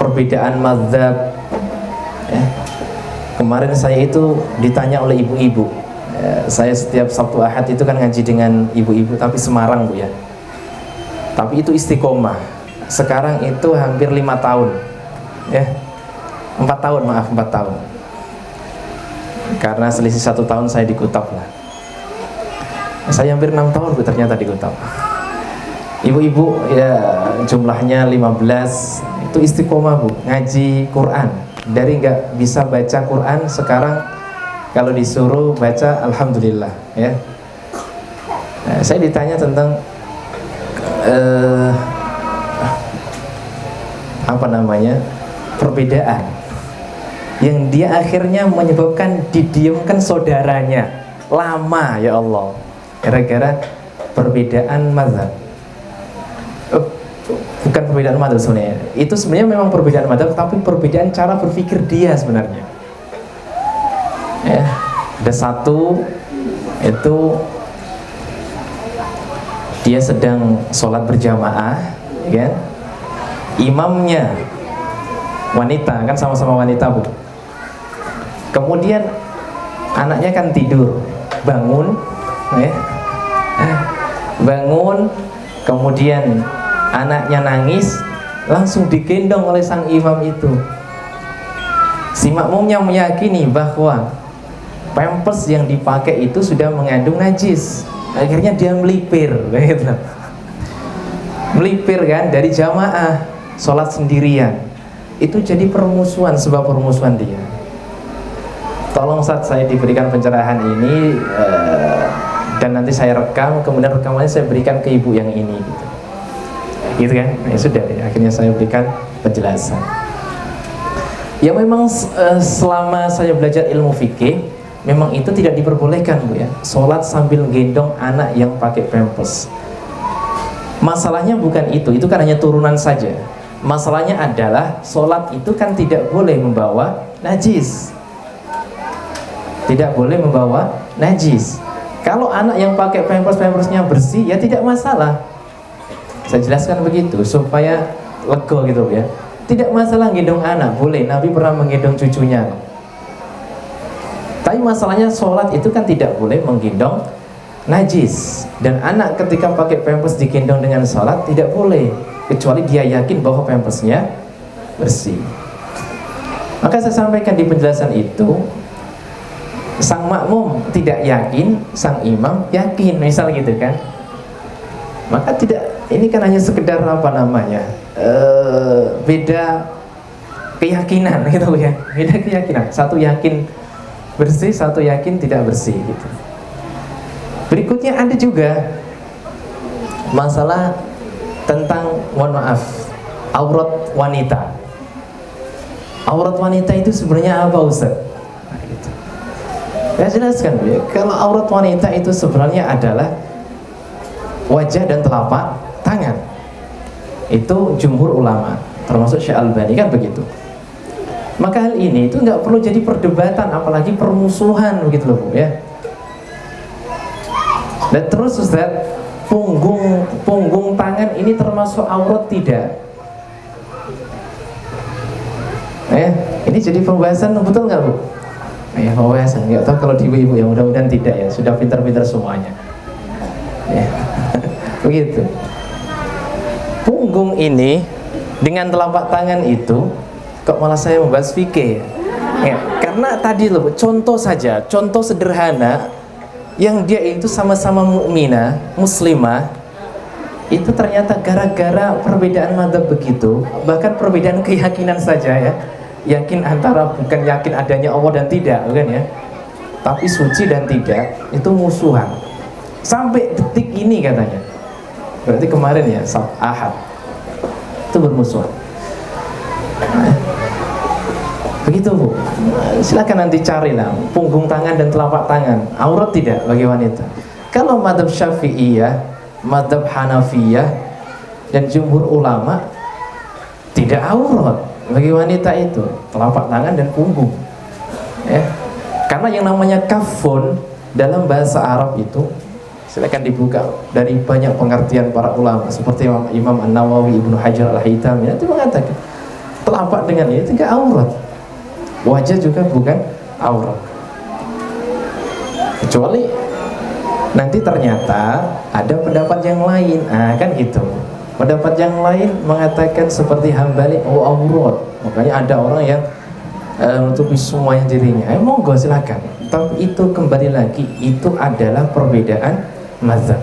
perbedaan mazhab. Ya. Kemarin saya itu ditanya oleh ibu-ibu. Ya, saya setiap Sabtu Ahad itu kan ngaji dengan ibu-ibu, tapi Semarang, Bu, ya. Tapi itu istiqomah. Sekarang itu hampir 5 tahun, ya, 4 tahun, maaf, 4 tahun. Karena selisih 1 tahun saya di Kutap lah. Saya hampir 6 tahun, Bu, ternyata di Kutap. Ibu-ibu ya jumlahnya 15, itu istiqomah, Bu, ngaji Quran. Dari nggak bisa baca Quran, sekarang kalau disuruh baca alhamdulillah, ya. Nah, saya ditanya tentang perbedaan yang dia akhirnya menyebabkan didiamkan saudaranya lama, ya Allah, gara-gara perbedaan mazhab. Bukan perbedaan mazhab sebenarnya, itu sebenarnya memang perbedaan mazhab, tapi perbedaan cara berpikir dia sebenarnya. Ya, ada satu itu dia sedang sholat berjamaah, kan? Imamnya wanita, kan sama-sama wanita, Bu. Kemudian anaknya kan tidur, bangun, ya. Bangun, kemudian anaknya nangis, langsung digendong oleh sang imam itu. Si makmumnya meyakini bahwa pampers yang dipakai itu sudah mengandung najis. Akhirnya dia melipir, gitu. Melipir kan dari jamaah, sholat sendirian. Itu jadi permusuhan, sebab permusuhan dia. Tolong saat saya diberikan pencerahan ini dan nanti saya rekam, kemudian rekamannya saya berikan ke ibu yang ini, gitu kan? Ya sudah, ya, akhirnya saya berikan penjelasan. Ya memang selama saya belajar ilmu fikih, memang itu tidak diperbolehkan, Bu, ya, sholat sambil gendong anak yang pakai pampers. Masalahnya bukan itu kan hanya turunan saja. Masalahnya adalah sholat itu kan tidak boleh membawa najis. Tidak boleh membawa najis. Kalau anak yang pakai pampersnya bersih, ya tidak masalah. Saya jelaskan begitu supaya lega gitu, ya. Tidak masalah gendong anak, boleh. Nabi pernah menggendong cucunya. Tapi masalahnya sholat itu kan tidak boleh menggendong najis. Dan anak ketika pakai pampers digendong dengan sholat tidak boleh, kecuali dia yakin bahwa pampersnya bersih. Maka saya sampaikan di penjelasan itu, sang makmum tidak yakin, sang imam yakin, misal gitu kan. Maka tidak, ini kan hanya sekedar beda keyakinan gitu, ya. Beda keyakinan, satu yakin bersih, satu yakin tidak bersih, gitu. Berikutnya ada juga masalah tentang, mohon maaf, aurat wanita. Aurat wanita itu sebenarnya apa, Ustaz? Nah, gitu. Ya jelaskan, ya. Kalau aurat wanita itu sebenarnya adalah wajah dan telapak tangan. Itu jumhur ulama, termasuk Syekh Albani, kan begitu. Maka hal ini itu nggak perlu jadi perdebatan, apalagi permusuhan, begitu loh, Bu, ya. Dan terus, Ustaz, punggung tangan ini termasuk aurat tidak? Ini jadi pembahasan betul nggak Bu? Ya pembahasan, nggak tahu kalau di ibu-ibu ya, mudah-mudahan tidak ya, sudah pintar-pintar semuanya ya. Begitu. Punggung ini dengan telapak tangan itu, kok malah saya membahas fikih ya? Karena tadi loh, contoh saja, contoh sederhana yang dia itu sama-sama mukminah, muslimah, itu ternyata gara-gara perbedaan madzhab begitu, bahkan perbedaan keyakinan saja ya, yakin antara bukan yakin adanya Allah dan tidak, bukan ya, tapi suci dan tidak, itu musuhan sampai detik ini katanya. Berarti kemarin ya, Ahad itu bermusuhan. Begitu Bu, silakan nanti carilah punggung tangan dan telapak tangan aurat tidak bagi wanita. Kalau madzhab Syafi'iyah, madzhab Hanafiyah dan jumhur ulama tidak aurat bagi wanita itu telapak tangan dan punggung ya. Karena yang namanya kafun dalam bahasa Arab itu, silakan dibuka dari banyak pengertian para ulama seperti Imam An-Nawawi, Ibnu Hajar Al-Haytami, itu mengatakan telapak dengan itu tidak aurat, wajah juga bukan aurat, kecuali nanti ternyata ada pendapat yang lain, kan gitu. Pendapat yang lain mengatakan seperti Hambali, oh aurat, makanya ada orang yang menutupi semuanya dirinya. Monggo silakan. Tapi itu kembali lagi, itu adalah perbedaan mazhab.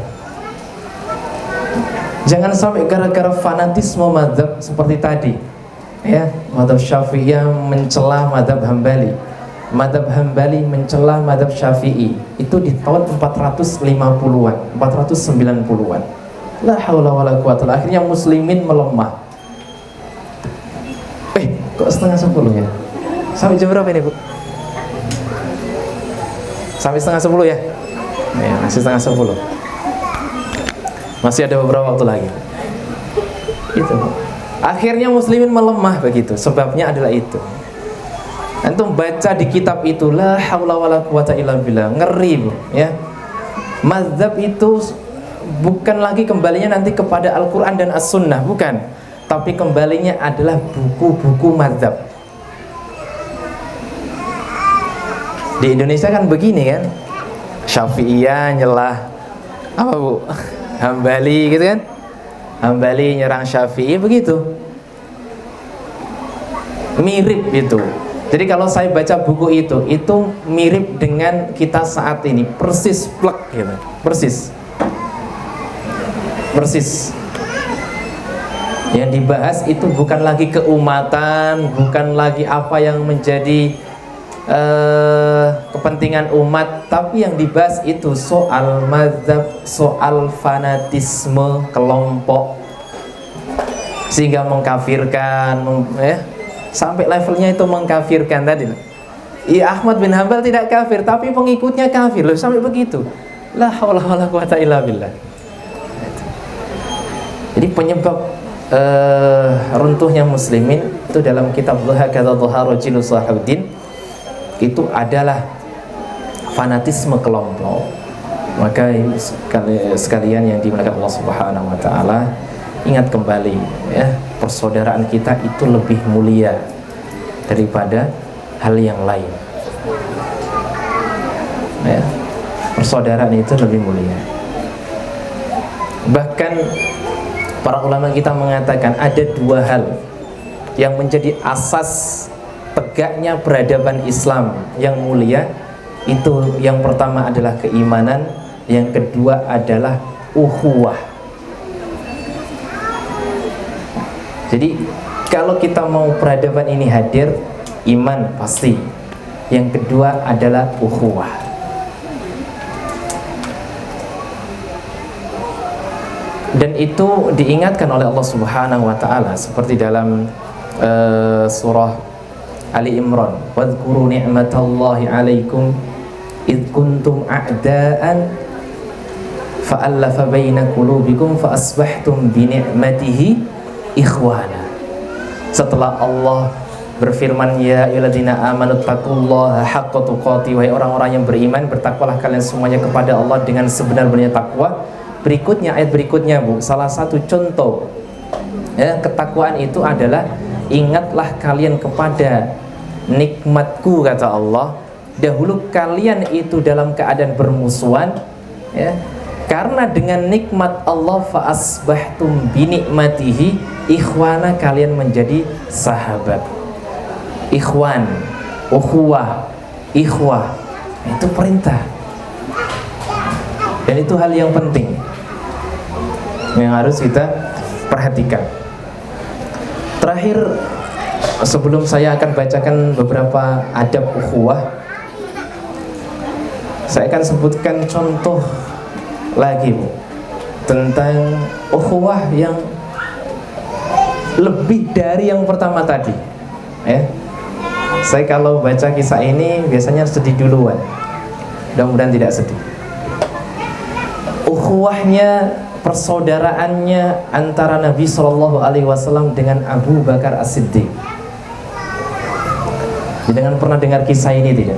Jangan sampai gara-gara fanatisme mazhab seperti tadi ya, mazhab Syafi'iyah mencela mazhab Hambali, mazhab Hambali mencela mazhab Syafi'i, itu di tahun 450-an, 490-an. La haula wala quwata, akhirnya muslimin melemah. Kok setengah 10 ya? Sampai jam berapa ini Bu? Sampai setengah 10 ya? Ya, masih setengah 10. Masih ada beberapa waktu lagi. Itu Bu. Akhirnya muslimin melemah begitu. Sebabnya adalah itu. Antum baca di kitab itu, la haula wala quwata illa billah, ngeri Bu ya. Mazhab itu bukan lagi kembalinya nanti kepada Al-Quran dan As-Sunnah, bukan, tapi kembalinya adalah buku-buku mazhab. Di Indonesia kan begini kan, Syafi'iyah nyelah apa Bu? Hambali gitu kan, Hambali nyerang Syafi'i, begitu, mirip itu. Jadi kalau saya baca buku itu mirip dengan kita saat ini, persis plek gitu, persis. Yang dibahas itu bukan lagi keumatan, bukan lagi apa yang menjadi kepentingan umat, tapi yang dibahas itu soal mazhab, soal fanatisme kelompok, sehingga mengkafirkan, sampai levelnya itu mengkafirkan tadi. Ahmad bin Hanbal tidak kafir, tapi pengikutnya kafir loh, sampai begitu. La haula wala quwata illa billah. Jadi penyebab runtuhnya muslimin itu dalam kitab Hakadha Dhuha Rajulu Salahuddin itu adalah fanatisme kelompok. Maka sekalian yang dimuliakan Allah Subhanahu wa taala, ingat kembali ya, persaudaraan kita itu lebih mulia daripada hal yang lain. Ya, persaudaraan itu lebih mulia. Bahkan para ulama kita mengatakan ada dua hal yang menjadi asas tegaknya peradaban Islam yang mulia. Itu yang pertama adalah keimanan, yang kedua adalah ukhuwah. Jadi kalau kita mau peradaban ini hadir, iman pasti. Yang kedua adalah ukhuwah. Dan itu diingatkan oleh Allah Subhanahu wa taala seperti dalam surah Ali Imran, wadhkuru ni'matallahi 'alaikum id kuntum a'daan fa'alafa baina qulubikum fa asbahtum bi ni'matihi ikhwana. Setelah Allah berfirman, ya ayyuhalladzina amanu taqullaha haqqa tuqatih, wahai orang-orang yang beriman, bertakwalah kalian semuanya kepada Allah dengan sebenar-benarnya takwa. Berikutnya, ayat berikutnya Bu, salah satu contoh ya, ketakwaan itu adalah ingatlah kalian kepada nikmatku, kata Allah, dahulu kalian itu dalam keadaan bermusuhan, ya, karena dengan nikmat Allah fa asbahtum bi nikmatihi ikhwana, kalian menjadi sahabat. Ikhwan, ukhuwah, ikhwah, itu perintah. Dan itu hal yang penting yang harus kita perhatikan. Terakhir, sebelum saya akan bacakan beberapa adab ukhuwah, saya akan sebutkan contoh lagi, Bu, tentang ukhuwah yang lebih dari yang pertama tadi, ya. Saya kalau baca kisah ini biasanya sedih duluan, mudah-mudahan tidak sedih. Ukhuwahnya, persaudaraannya antara Nabi SAW dengan Abu Bakar As-Siddiq. Jangan pernah dengar kisah ini, tidak?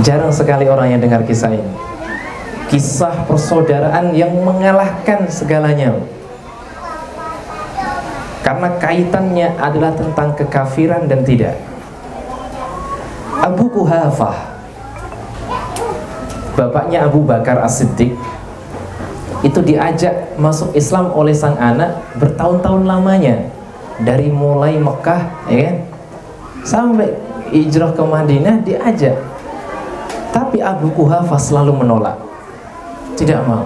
Jarang sekali orang yang dengar kisah ini. Kisah persaudaraan yang mengalahkan segalanya, karena kaitannya adalah tentang kekafiran dan tidak. Abu Quhafah, bapaknya Abu Bakar As-Siddiq, itu diajak masuk Islam oleh sang anak bertahun-tahun lamanya, dari mulai Mekah, ya kan, sampai hijrah ke Madinah diajak. Tapi Abu Quhafah selalu menolak, tidak mau,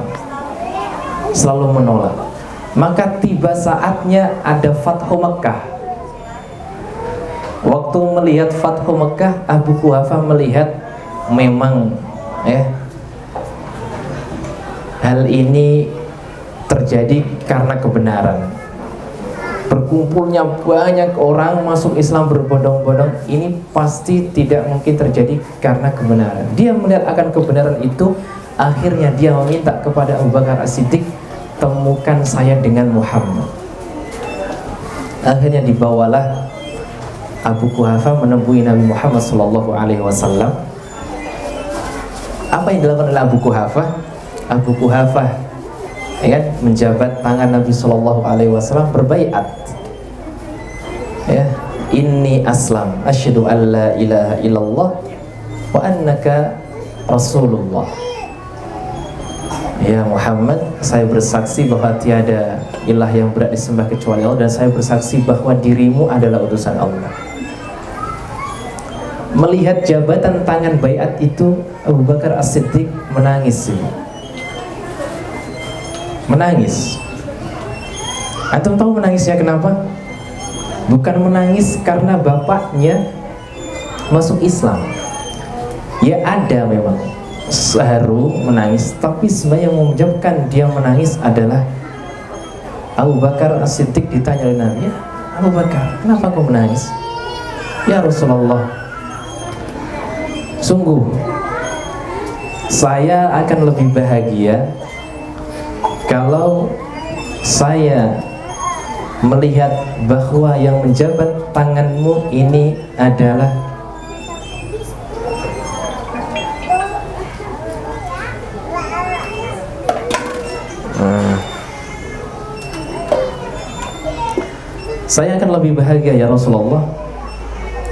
selalu menolak. Maka tiba saatnya ada Fathu Mekah. Waktu melihat Fathu Mekah, Abu Quhafah melihat memang, ya, hal ini terjadi karena kebenaran. Berkumpulnya banyak orang masuk Islam berbondong-bondong, ini pasti tidak mungkin terjadi karena kebenaran. Dia melihat akan kebenaran itu, akhirnya dia meminta kepada Abu Bakar As-Siddiq, temukan saya dengan Muhammad. Akhirnya dibawalah Abu Quhafah menemui Nabi Muhammad SAW. Apa yang dilakukan oleh Abu Quhafah? Abu Quhafah, ya, menjabat tangan Nabi SAW, berbaiat, ya, inni aslam, asyhadu an la ilaha illallah wa annaka rasulullah. Ya Muhammad, saya bersaksi bahwa tiada ilah yang berhak disembah kecuali Allah, dan saya bersaksi bahwa dirimu adalah utusan Allah. Melihat jabatan tangan baiat itu, Abu Bakar As-Siddiq menangis. Menangis. Antum tahu menangisnya kenapa? Bukan menangis karena bapaknya masuk Islam. Ya ada memang seharu menangis, tapi sebenarnya yang menyebabkan dia menangis adalah Abu Bakar As-Siddiq ditanya oleh Nabi, ya Abu Bakar, kenapa kau menangis? Ya Rasulullah, sungguh saya akan lebih bahagia kalau saya melihat bahwa yang menjabat tanganmu ini adalah saya akan lebih bahagia ya Rasulullah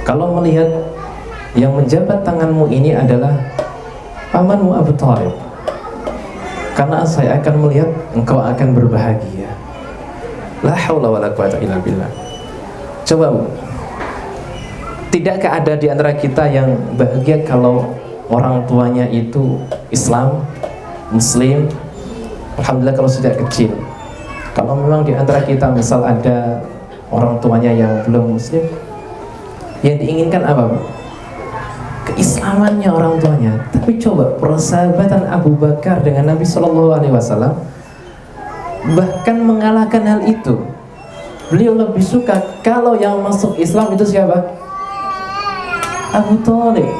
kalau melihat yang menjabat tanganmu ini adalah pamanmu Abu Thalib, karena saya akan melihat engkau akan berbahagia. La haula wala quwata illa billah. Coba, tidakkah ada di antara kita yang bahagia kalau orang tuanya itu Islam, Muslim? Alhamdulillah kalau sejak kecil. Kalau memang di antara kita misal ada orang tuanya yang belum Muslim, yang diinginkan apa, Bu? Keislamannya orang tuanya. Tapi coba persahabatan Abu Bakar dengan Nabi SAW bahkan mengalahkan hal itu. Beliau lebih suka kalau yang masuk Islam itu siapa? Abu Thalib.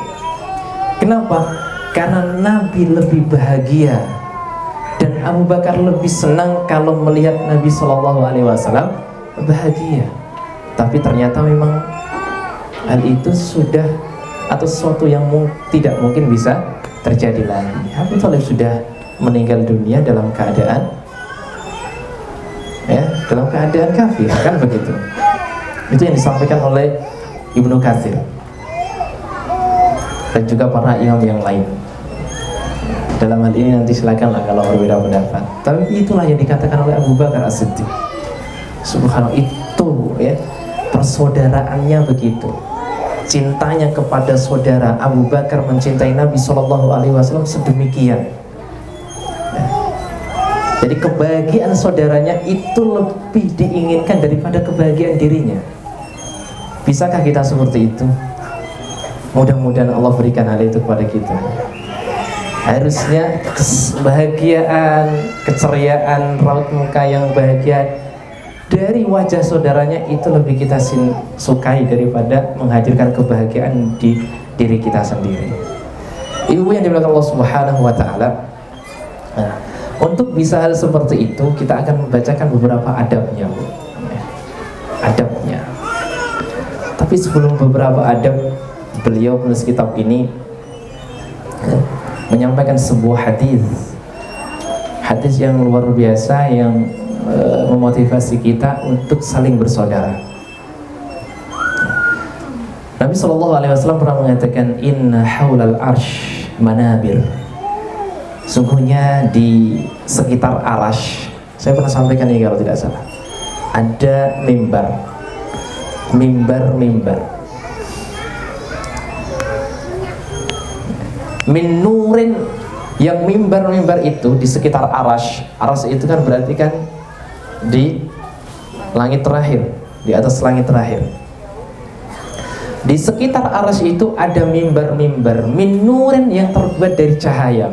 Kenapa? Karena Nabi lebih bahagia dan Abu Bakar lebih senang kalau melihat Nabi SAW bahagia. Tapi ternyata memang hal itu sudah atau sesuatu yang tidak mungkin bisa terjadi lagi. Abu Thalib sudah meninggal dunia dalam keadaan, ya, dalam keadaan kafir, kan begitu. Itu yang disampaikan oleh Ibnu Katsir dan juga para imam yang lain. Dalam hal ini nanti silakanlah kalau berbeda pendapat. Tapi itulah yang dikatakan oleh Abu Bakar As-Siddiq. Subhanallah, itu ya, persaudaraannya begitu. Cintanya kepada saudara. Abu Bakar mencintai Nabi SAW sedemikian. Jadi kebahagiaan saudaranya itu lebih diinginkan daripada kebahagiaan dirinya. Bisakah kita seperti itu? Mudah-mudahan Allah berikan hal itu kepada kita. Harusnya kebahagiaan, keceriaan, raut muka yang bahagia dari wajah saudaranya itu lebih kita sukai daripada menghadirkan kebahagiaan di diri kita sendiri. Ibu yang dimuliakan Allah Subhanahu wa taala. Nah, untuk bisa hal seperti itu kita akan membacakan beberapa adabnya, Bu. Adabnya. Tapi sebelum beberapa adab, beliau penulis kitab ini menyampaikan sebuah hadis yang luar biasa yang memotivasi kita untuk saling bersaudara. Nabi SAW pernah mengatakan, inna haulal arsh manabir. Sungguhnya di sekitar arasy, saya pernah sampaikan ini kalau tidak salah, ada mimbar min nurin, yang mimbar itu di sekitar arasy. Arasy itu kan berarti kan di langit terakhir, di atas langit terakhir. Di sekitar arasy itu ada mimbar min nurin yang terbuat dari cahaya.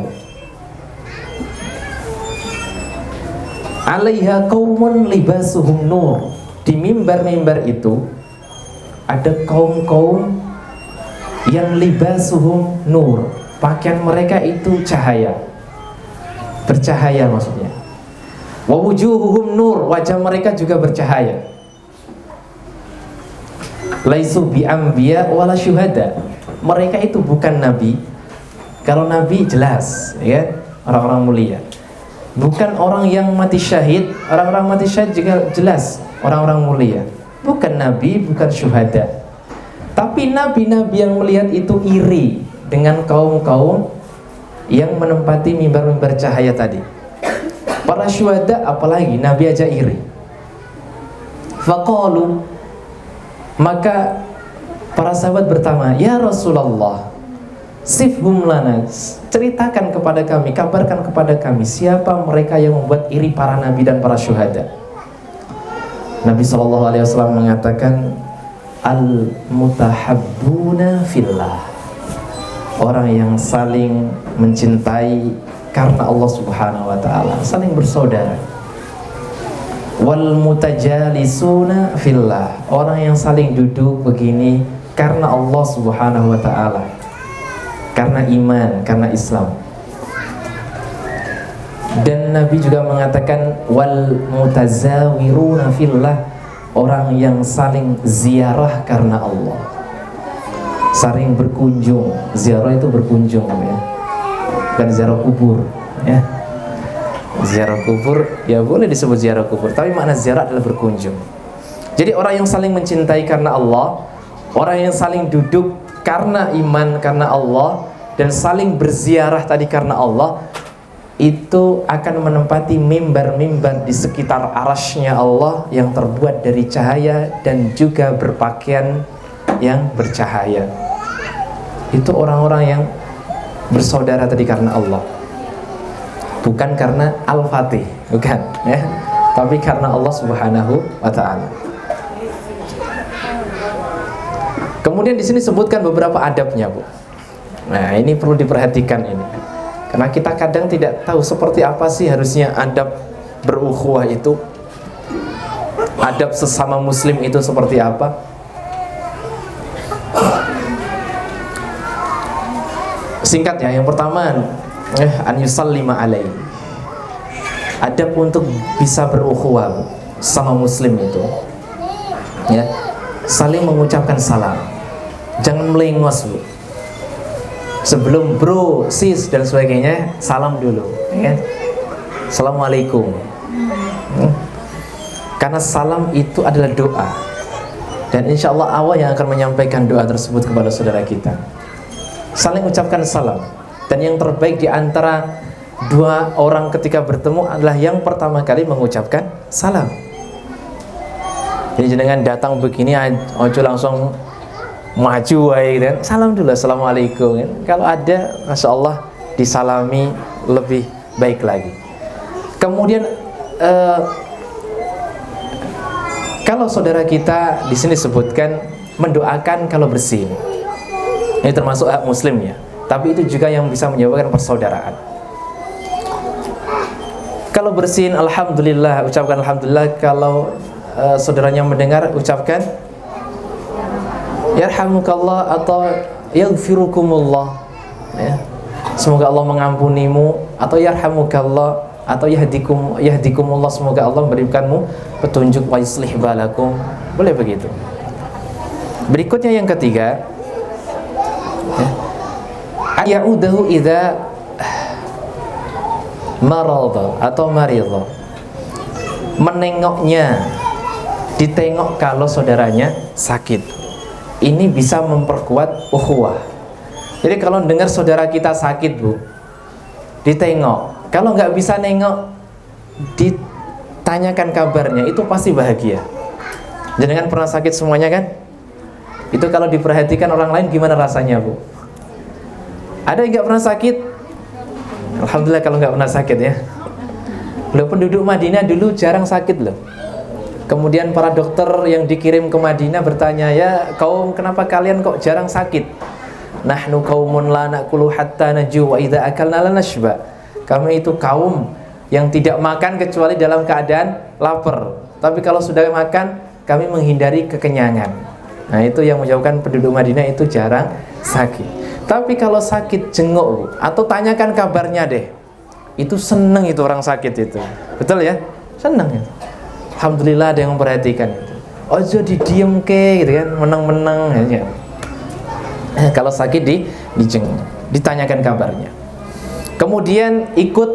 Alaiha qaumun libasuhum nur. Di mimbar itu ada kaum-kaum yang libasuhum nur. Pakaian mereka itu cahaya, bercahaya maksudnya. Wa wujuhuhum nur, wajah mereka juga bercahaya. Laisu bi anbiya wala syuhada. Mereka itu bukan nabi. Kalau nabi jelas, ya, orang-orang mulia. Bukan orang yang mati syahid. Orang-orang mati syahid juga jelas orang-orang mulia. Bukan nabi, bukan syuhada. Tapi nabi-nabi yang melihat itu iri dengan kaum-kaum yang menempati mimbar-mimbar cahaya tadi. Para syuhada apalagi, Nabi aja iri. Faqalu, maka para sahabat bertanya, ya Rasulullah, sifhum lana, ceritakan kepada kami, kabarkan kepada kami, siapa mereka yang membuat iri para nabi dan para syuhada. Nabi SAW mengatakan, al-mutahabbuna fillah, orang yang saling mencintai karena Allah Subhanahu wa taala, saling bersaudara. Wal mutajalisuna fillah, orang yang saling duduk begini karena Allah Subhanahu wa taala, karena iman, karena Islam. Dan Nabi juga mengatakan wal mutazawiruna fillah, orang yang saling ziarah karena Allah, saling berkunjung. Ziarah itu berkunjung, ya, bukan ziarah kubur, ya. Ziarah kubur ya boleh disebut ziarah kubur, tapi makna ziarah adalah berkunjung. Jadi orang yang saling mencintai karena Allah, orang yang saling duduk karena iman, karena Allah, dan saling berziarah tadi karena Allah, itu akan menempati mimbar-mimbar di sekitar arasy-Nya Allah yang terbuat dari cahaya dan juga berpakaian yang bercahaya. Itu orang-orang yang bersaudara tadi karena Allah, bukan karena Al-Fatih, bukan, ya, tapi karena Allah Subhanahu wa taala. Kemudian di sini sebutkan beberapa adabnya, Bu. Nah, ini perlu diperhatikan ini. Karena kita kadang tidak tahu seperti apa sih harusnya adab berukhuwah itu. Adab sesama muslim itu seperti apa? Singkat ya, yang pertama an yusallima alaihi. Adab untuk bisa berukhuwah sama muslim itu, ya, saling mengucapkan salam. Jangan melengos, Bu. Sebelum bro, sis dan sebagainya, salam dulu, ya. Assalamualaikum. Karena salam itu adalah doa. Dan insya Allah awal yang akan menyampaikan doa tersebut kepada saudara kita. Saling ucapkan salam. Dan yang terbaik di antara dua orang ketika bertemu adalah yang pertama kali mengucapkan salam. Jadi jangan datang begini ojo langsung maju gitu kan. Salam dulu, assalamualaikum kan. Kalau ada, masya Allah, disalami lebih baik lagi. Kemudian kalau saudara kita di sini sebutkan mendoakan kalau bersin, ini termasuk hak muslim ya. Tapi itu juga yang bisa menyebabkan persaudaraan. Kalau bersin, alhamdulillah, ucapkan alhamdulillah. Kalau saudaranya mendengar, ucapkan yarhamukallah atau yaghfirukumullah, ya. Semoga Allah mengampunimu, atau yarhamukallah atau yahdikumullah, semoga Allah memberikanmu petunjuk, wa yuslih balakum. Boleh begitu. Berikutnya yang ketiga, ya'udahu idza marada atau maridha. Menengoknya, ditengok kalau saudaranya sakit. Ini bisa memperkuat ukhuwah. Jadi kalau dengar saudara kita sakit, Bu, ditengok. Kalau nggak bisa nengok, ditanyakan kabarnya, itu pasti bahagia. Jangan pernah sakit semuanya kan? Itu kalau diperhatikan orang lain gimana rasanya, Bu? Ada yang nggak pernah sakit? Alhamdulillah kalau nggak pernah sakit ya. Loh, penduduk Madinah dulu jarang sakit loh. Kemudian para dokter yang dikirim ke Madinah bertanya, ya kaum, kenapa kalian kok jarang sakit? Nahnu qaumun la na'kulu hatta naju wa idza akalna la nashba. Kami itu kaum yang tidak makan kecuali dalam keadaan lapar. Tapi kalau sudah makan, kami menghindari kekenyangan. Nah, itu yang menyebabkan penduduk Madinah itu jarang sakit. Tapi kalau sakit jenguk atau tanyakan kabarnya deh. Itu seneng itu orang sakit itu. Betul ya? Seneng itu. Alhamdulillah ada yang memperhatikan itu. Ojo didiem ke gitu kan, menang-menang aja. Kalau sakit dijenguk, ditanyakan kabarnya. Kemudian ikut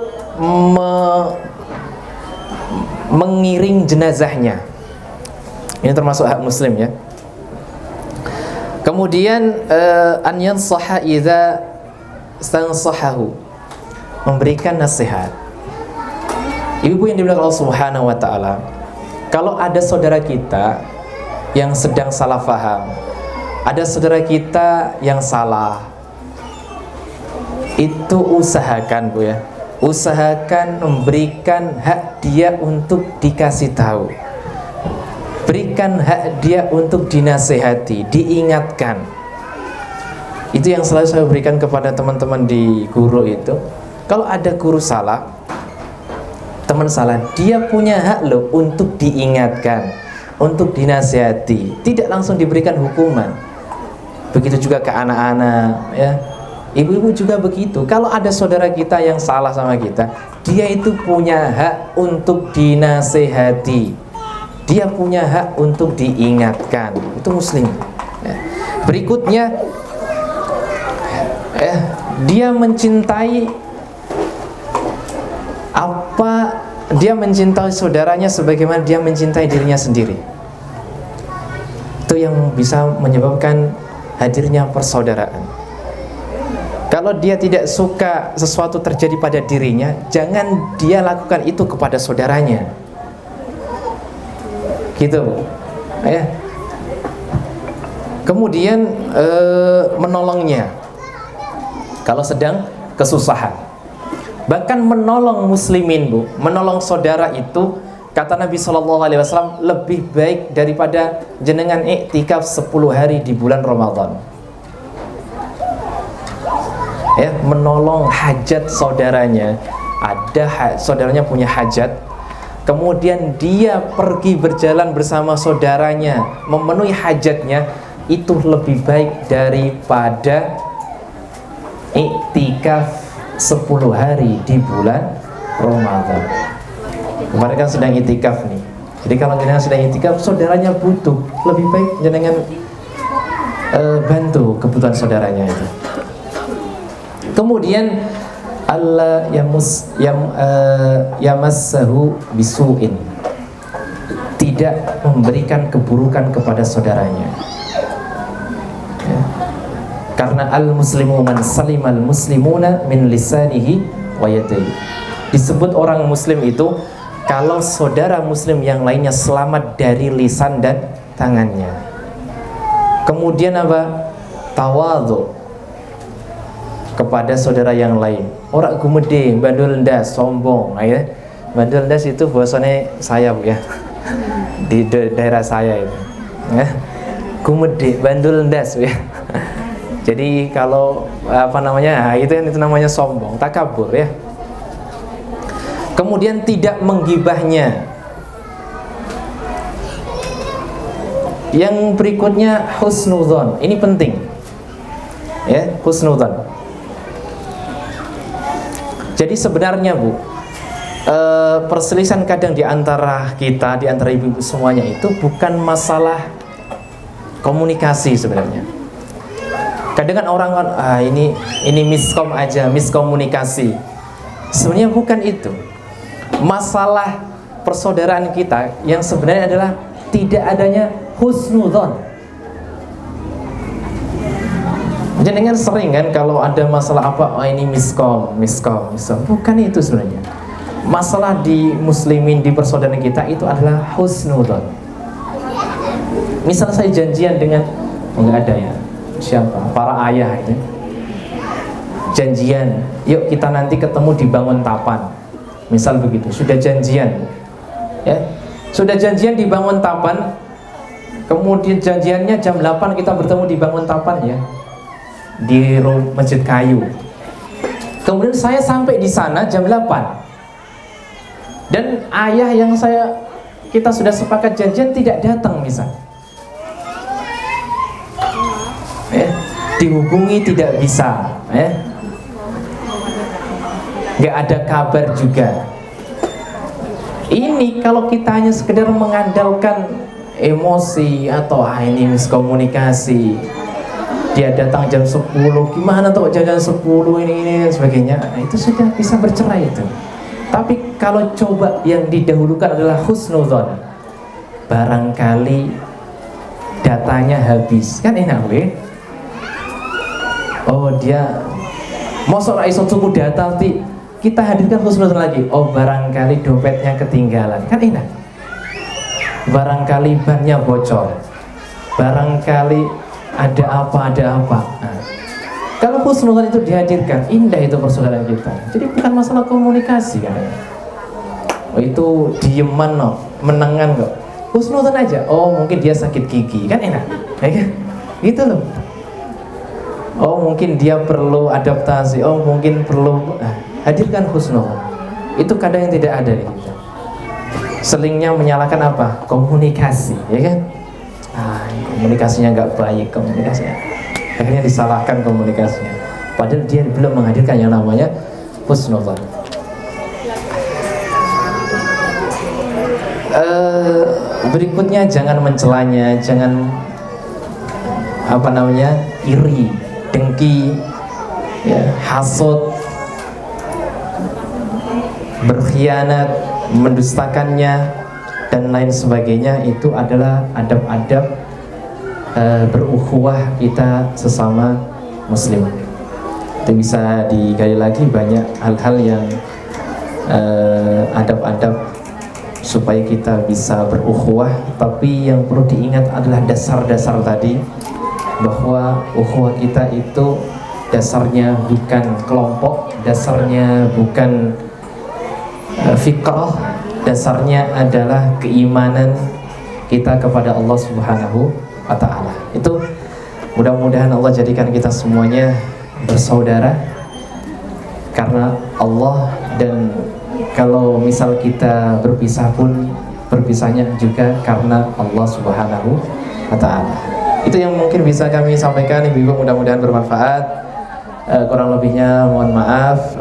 mengiring jenazahnya. Ini termasuk hak muslim ya. Kemudian an yansaha idza stansahahu, memberikan nasihat. Ibu yang dimuliakan Allah Subhanahu wa taala, kalau ada saudara kita yang sedang salah faham, ada saudara kita yang salah, itu usahakan, Bu ya, usahakan memberikan hak dia untuk dikasih tahu, berikan hak dia untuk dinasehati, diingatkan. Itu yang selalu saya berikan kepada teman-teman di guru itu. Kalau ada guru salah, teman salah, dia punya hak loh untuk diingatkan, untuk dinasehati, tidak langsung diberikan hukuman. Begitu juga ke anak-anak ya. Ibu-ibu juga begitu. Kalau ada saudara kita yang salah sama kita, dia itu punya hak untuk dinasehati, dia punya hak untuk diingatkan. Itu muslim ya. Berikutnya dia mencintai dia mencintai saudaranya sebagaimana dia mencintai dirinya sendiri. Itu yang bisa menyebabkan hadirnya persaudaraan. Kalau dia tidak suka sesuatu terjadi pada dirinya, jangan dia lakukan itu kepada saudaranya. Gitu ya. Kemudian menolongnya kalau sedang kesusahan. Bahkan menolong muslimin, Bu, menolong saudara itu, kata Nabi SAW, lebih baik daripada jenengan iktikaf 10 hari di bulan Ramadan. Ya, menolong hajat saudaranya. Ada saudaranya punya hajat, kemudian dia pergi berjalan bersama saudaranya memenuhi hajatnya, itu lebih baik daripada iktikaf 10 hari di bulan Ramadan. Kemarin kan sedang iktikaf nih. Jadi kalau jenengan sedang iktikaf, saudaranya butuh, lebih baik jenengan bantu kebutuhan saudaranya itu. Kemudian Allah yamassahu bisu'in, tidak memberikan keburukan kepada saudaranya. Ya. Karena al-muslimu man salimal muslimuna min lisanihi wa yadihi. Disebut orang muslim itu kalau saudara muslim yang lainnya selamat dari lisan dan tangannya. Kemudian apa? Tawadhu kepada saudara yang lain. Ora gumede, bandul ndas, sombong, ya. Bandul ndas itu bahasanya saya, Bu, ya. Di daerah saya itu. Ya. Gumede, bandul ndas, ya. Jadi kalau apa namanya? Itu namanya sombong, takabur, ya. Kemudian tidak menggibahnya. Yang berikutnya husnudzon. Ini penting. Ya, husnudzon. Jadi sebenarnya, Bu, perselisihan kadang di antara kita, di antara ibu-ibu semuanya itu bukan masalah komunikasi sebenarnya. Kadang kan orang ini miskom aja, miskomunikasi. Sebenarnya bukan itu. Masalah persaudaraan kita yang sebenarnya adalah tidak adanya husnudzon. Jangan sering kan kalau ada masalah apa, ini miskom. Bukan itu sebenarnya. Masalah di muslimin, di persaudaraan kita itu adalah husnudzon. Misal saya janjian dengan enggak ada ya. Siapa? Para ayah itu. Janjian, yuk kita nanti ketemu di Banguntapan. Misal begitu, sudah janjian. Ya. Sudah janjian di Banguntapan. Kemudian janjiannya jam 8 kita bertemu di Banguntapan, ya. Di Masjid Kayu. Kemudian saya sampai di sana jam 8. Dan ayah yang kita sudah sepakat janjian tidak datang misal. Dihubungi tidak bisa, nggak ada kabar juga. Ini kalau kita hanya sekedar mengandalkan emosi atau ini miskomunikasi, dia datang jam 10, gimana tuh jam 10 ini dan sebagainya, itu sudah bisa bercerai itu. Tapi kalau coba yang didahulukan adalah husnudzon, barangkali datanya habis, kan enak, weh. Oh dia mosok ra iso tuku data nanti kita hadirkan husnudzon lagi. Oh barangkali dompetnya ketinggalan, kan enak. Barangkali bannya bocor, barangkali ada apa. Nah, kalau husnudzon itu dihadirkan, indah itu persaudaraan kita. Jadi bukan masalah komunikasi kan. Oh itu dieman no, menengan kok. Husnudzon aja. Oh mungkin dia sakit gigi, kan enak, ya kan? Gitu loh. Oh mungkin dia perlu adaptasi. Oh mungkin perlu hadirkan husnudzon. Itu kadang yang tidak ada di kita. Selingnya menyalahkan apa? Komunikasi, ya kan? Komunikasinya nggak baik, komunikasinya. Akhirnya disalahkan komunikasinya. Padahal dia belum menghadirkan yang namanya husnudzon. Berikutnya jangan mencelanya, jangan iri, dengki, ya, hasud, berkhianat, mendustakannya dan lain sebagainya. Itu adalah adab-adab berukhuwah kita sesama muslim. Itu bisa digali lagi banyak hal-hal yang adab-adab supaya kita bisa berukhuwah. Tapi yang perlu diingat adalah dasar-dasar tadi, bahwa ukhuwah kita itu dasarnya bukan kelompok, dasarnya bukan fikrah, dasarnya adalah keimanan kita kepada Allah Subhanahu wa ta'ala. Itu mudah-mudahan Allah jadikan kita semuanya bersaudara karena Allah, dan kalau misal kita berpisah pun berpisahnya juga karena Allah Subhanahu wa ta'ala. Itu yang mungkin bisa kami sampaikan, Ibu-ibu, mudah-mudahan bermanfaat. Kurang lebihnya mohon maaf.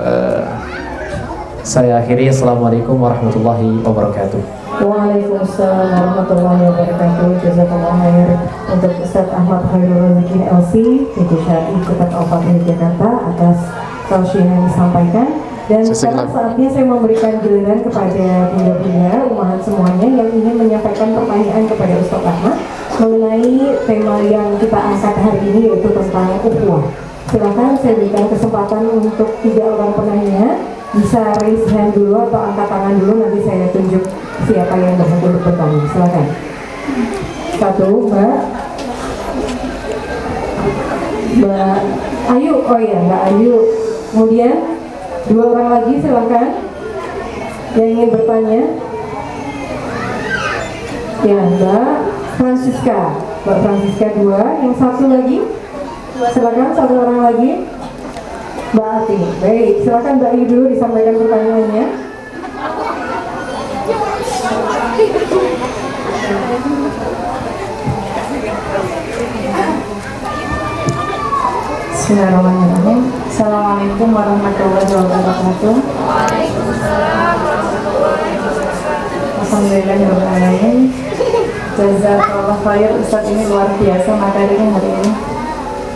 Saya akhiri. Assalamualaikum warahmatullahi wabarakatuh. Waalaikumsalam warahmatullahi wabarakatuh. Jazakallah khair untuk Ustaz Ahmad Khairul Razaki LC, PT Syar'i Kota Al-Fatihah Jakarta, atas tausiah yang disampaikan. Dan sekarang saatnya saya memberikan giliran kepada bunda-bunda, umahan semuanya yang ingin menyampaikan pertanyaan kepada Ustaz Ahmad mengenai tema yang kita angkat hari ini, yaitu tentang ukhuwah. Silakan saya berikan kesempatan untuk 3 orang penanya, bisa raise hand dulu atau angkat tangan dulu, nanti saya tunjuk siapa yang berhak untuk bertanya. Silakan. 1, Mbak Ayu, oh iya Mbak Ayu. Kemudian 2 orang lagi, silakan yang ingin bertanya. Ya, Mbak Francisca 2. Yang satu lagi, silakan 1 orang lagi. Mbak Ati. Baik, silakan Mbak Ayu dulu disampaikan pertanyaannya. Bismillahirrahmanirrahim. Assalamualaikum warahmatullahi wabarakatuh. Alhamdulillahirrahmanirrahim. Jazakallah khair, Ustaz, ini luar biasa materinya hari ini.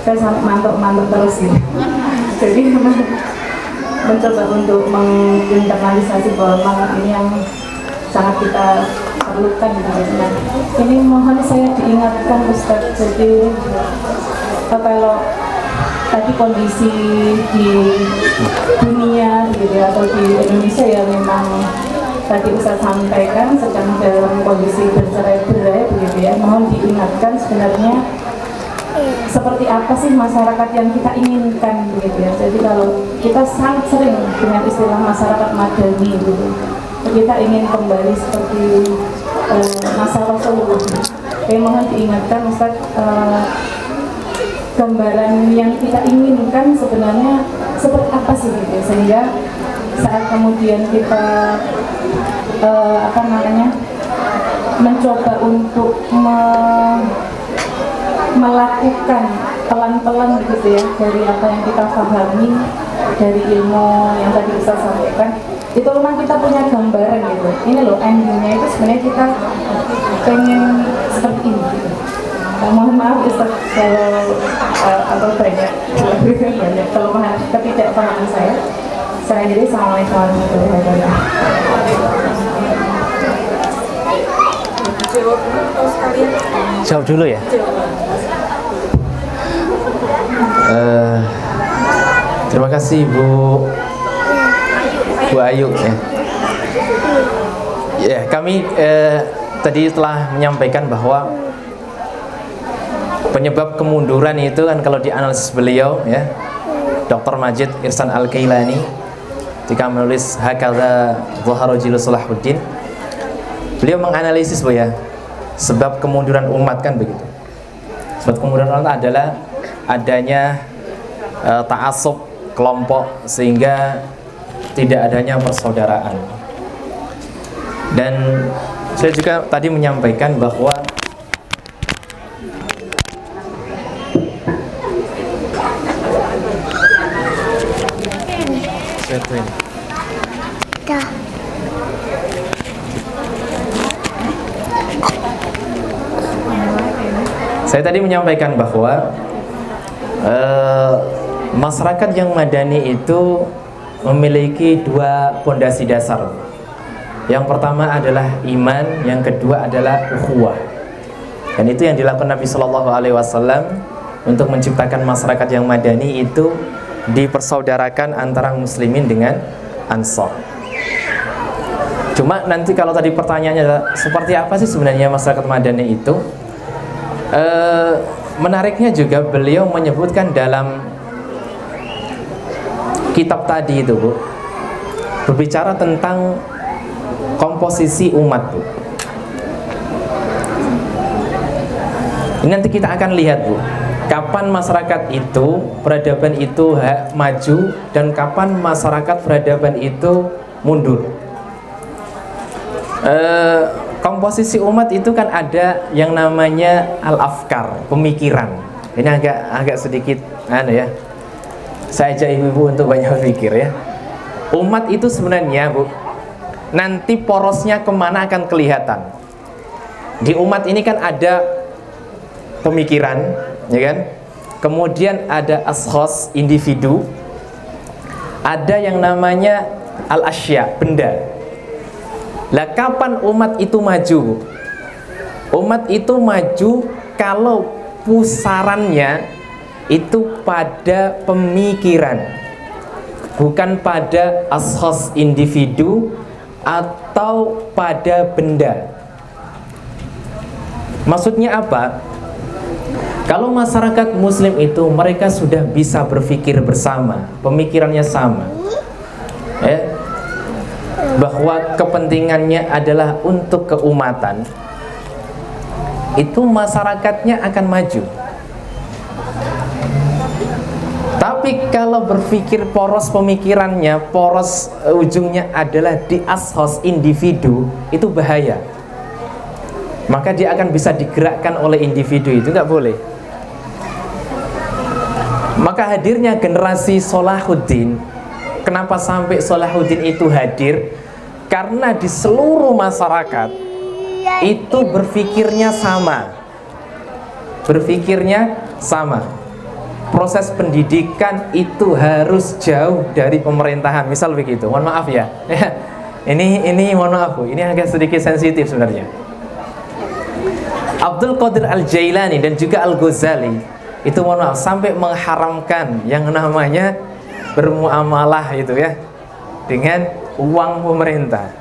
Saya sangat mantap terus gitu. Jadi mencoba untuk menginternalisasi bahwa ini yang sangat kita perlukan gitu. Nah, ini mohon saya diingatkan Ustaz. Jadi kalau tadi kondisi di dunia gitu ya, atau di Indonesia ya, memang tadi Ustaz sampaikan sedang dalam kondisi bercerai-berai begitu ya. Mohon diingatkan sebenarnya seperti apa sih masyarakat yang kita inginkan begitu ya. Jadi kalau kita sangat sering dengan istilah masyarakat madani gitu, kita ingin kembali seperti masa Rasulullah. Mohon diingatkan Ustaz, gambaran yang kita inginkan sebenarnya seperti apa sih gitu, sehingga saat kemudian kita mencoba untuk melakukan pelan-pelan gitu ya, dari apa yang kita pahami dari ilmu yang tadi Ustaz sampaikan, itu memang kita punya gambaran gitu. Ini loh endingnya itu sebenarnya kita pengen seperti ini gitu. Mohon maaf Ustaz kalau atau banyak kelemahan ketidakpahaman saya. Jadi assalamualaikum warahmatullahi wabarakatuh. Jawab dulu ya. Terima kasih Bu Ayu ya. Ya, kami tadi telah menyampaikan bahwa penyebab kemunduran itu kan kalau dianalisis beliau ya, Dr. Majid Ihsan Al-Kailani ketika menulis Hakadha Dhahara Jilu Salahuddin, beliau menganalisis bahwa ya, sebab kemunduran umat kan begitu. Sebab kemunduran umat adalah adanya ta'assub kelompok sehingga tidak adanya persaudaraan. Dan saya juga tadi menyampaikan bahwa saya tadi menyampaikan bahwa masyarakat yang madani itu memiliki 2 pondasi dasar. Yang pertama adalah iman, yang kedua adalah ukhuwah. Dan itu yang dilakukan Nabi Shallallahu Alaihi Wasallam untuk menciptakan masyarakat yang madani itu dipersaudarakan antara muslimin dengan ansor. Cuma nanti kalau tadi pertanyaannya adalah seperti apa sih sebenarnya masyarakat madani itu, menariknya juga beliau menyebutkan dalam kitab tadi itu Bu, berbicara tentang komposisi umat Bu. Ini nanti kita akan lihat Bu, kapan masyarakat itu peradaban itu maju dan kapan masyarakat peradaban itu mundur. Komposisi umat itu kan ada yang namanya al-afkar, pemikiran. Ini agak sedikit ya. Saya ajak ibu-ibu untuk banyak berpikir ya. Umat itu sebenarnya Bu, nanti porosnya kemana akan kelihatan. Di umat ini kan ada pemikiran, ya kan? Kemudian ada ashos, individu, ada yang namanya al-asya, benda. Lah kapan umat itu maju? Umat itu maju kalau pusarannya itu pada pemikiran, bukan pada ashas individu atau pada benda. Maksudnya apa? Kalau masyarakat muslim itu mereka sudah bisa berpikir bersama, pemikirannya sama, bahwa kepentingannya adalah untuk keumatan, itu masyarakatnya akan maju. Tapi kalau berpikir poros pemikirannya, poros ujungnya adalah di ashas individu, itu bahaya. Maka dia akan bisa digerakkan oleh individu, itu nggak boleh. Maka hadirnya generasi Salahuddin, kenapa sampai Salahuddin itu hadir? Karena di seluruh masyarakat itu berpikirnya sama. Berpikirnya sama. Proses pendidikan itu harus jauh dari pemerintahan, misal begitu. Mohon maaf ya. Ini mohon maaf Bu, ini agak sedikit sensitif sebenarnya. Abdul Qadir Al-Jailani dan juga Al-Ghazali itu mohon maaf sampai mengharamkan yang namanya bermuamalah itu ya dengan uang pemerintah.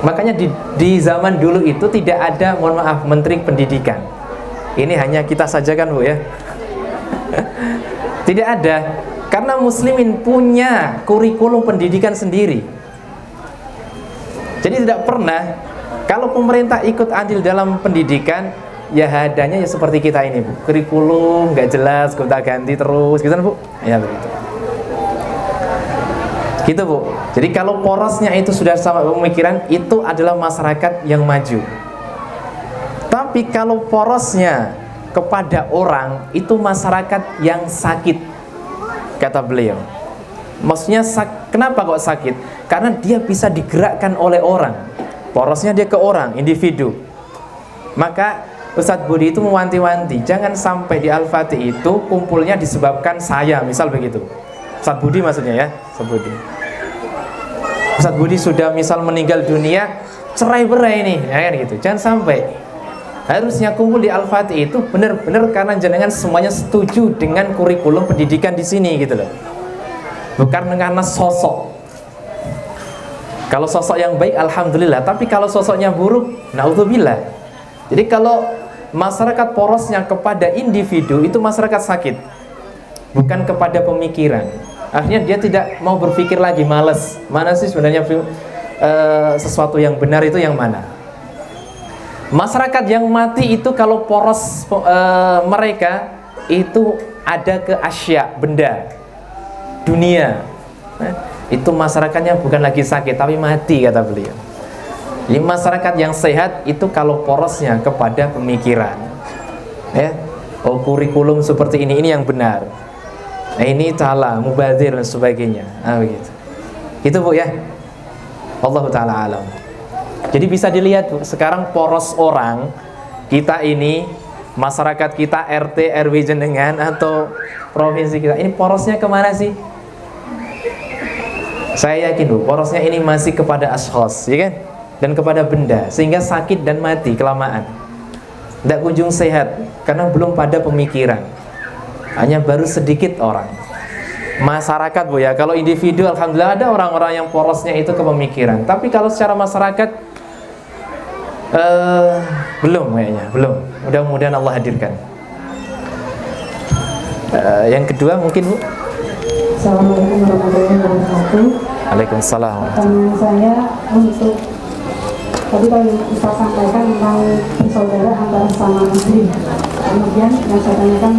Makanya di zaman dulu itu tidak ada mohon maaf menteri pendidikan. Ini hanya kita saja kan Bu ya. Tidak ada, karena muslimin punya kurikulum pendidikan sendiri. Jadi tidak pernah kalau pemerintah ikut andil dalam pendidikan, ya adanya ya seperti kita ini Bu, kurikulum nggak jelas, kita ganti terus, gitu kan Bu? Ya begitu. Gitu Bu. Jadi kalau porosnya itu sudah sama pemikiran, itu adalah masyarakat yang maju. Tapi kalau porosnya kepada orang, itu masyarakat yang sakit, kata beliau. Maksudnya kenapa kok sakit? Karena dia bisa digerakkan oleh orang. Porosnya dia ke orang, individu. Maka Ustadz Budi itu mewanti-wanti, jangan sampai di Al-Fatih itu kumpulnya disebabkan saya, misal begitu. Ustadz Budi maksudnya ya, Ustadz Budi. Ustadz Budi sudah misal meninggal dunia, cerai-berai nih, ya kan gitu. Jangan sampai. Harusnya kumpul di Al-Fatih itu benar-benar karena jenengan semuanya setuju dengan kurikulum pendidikan di sini gitu loh. Bukan karena sosok. Kalau sosok yang baik alhamdulillah, tapi kalau sosoknya buruk, naudzubillah. Jadi kalau masyarakat porosnya kepada individu itu masyarakat sakit, bukan kepada pemikiran. Akhirnya dia tidak mau berpikir lagi, malas. Mana sih sebenarnya sesuatu yang benar itu yang mana? Masyarakat yang mati itu kalau poros mereka itu ada ke asya, benda, dunia. Itu masyarakatnya bukan lagi sakit tapi mati, kata beliau. Jadi masyarakat yang sehat itu kalau porosnya kepada pemikiran, ya, oh kurikulum seperti ini yang benar. Nah, ini salah, mubazir dan sebagainya. Begitu. Itu Bu ya. Allahu taala alam. Jadi bisa dilihat Bu, sekarang poros orang kita ini, masyarakat kita, RT, RW jenengan atau provinsi kita, ini porosnya kemana sih? Saya yakin Bu, porosnya ini masih kepada ashos, ya kan? Dan kepada benda, sehingga sakit dan mati kelamaan. Tidak kunjung sehat, karena belum pada pemikiran. Hanya baru sedikit orang. Masyarakat Bu ya, kalau individu alhamdulillah ada orang-orang yang porosnya itu ke pemikiran. Tapi kalau secara masyarakat belum kayaknya, belum. Mudah-mudahan Allah hadirkan. Yang kedua mungkin Bu. Assalamualaikum warahmatullahi wabarakatuh. Waalaikumsalam. Pertanyaan saya untuk tadi kalau Ustaz sampaikan tentang bersaudara antara sesama muslim. Kemudian yang saya tanyakan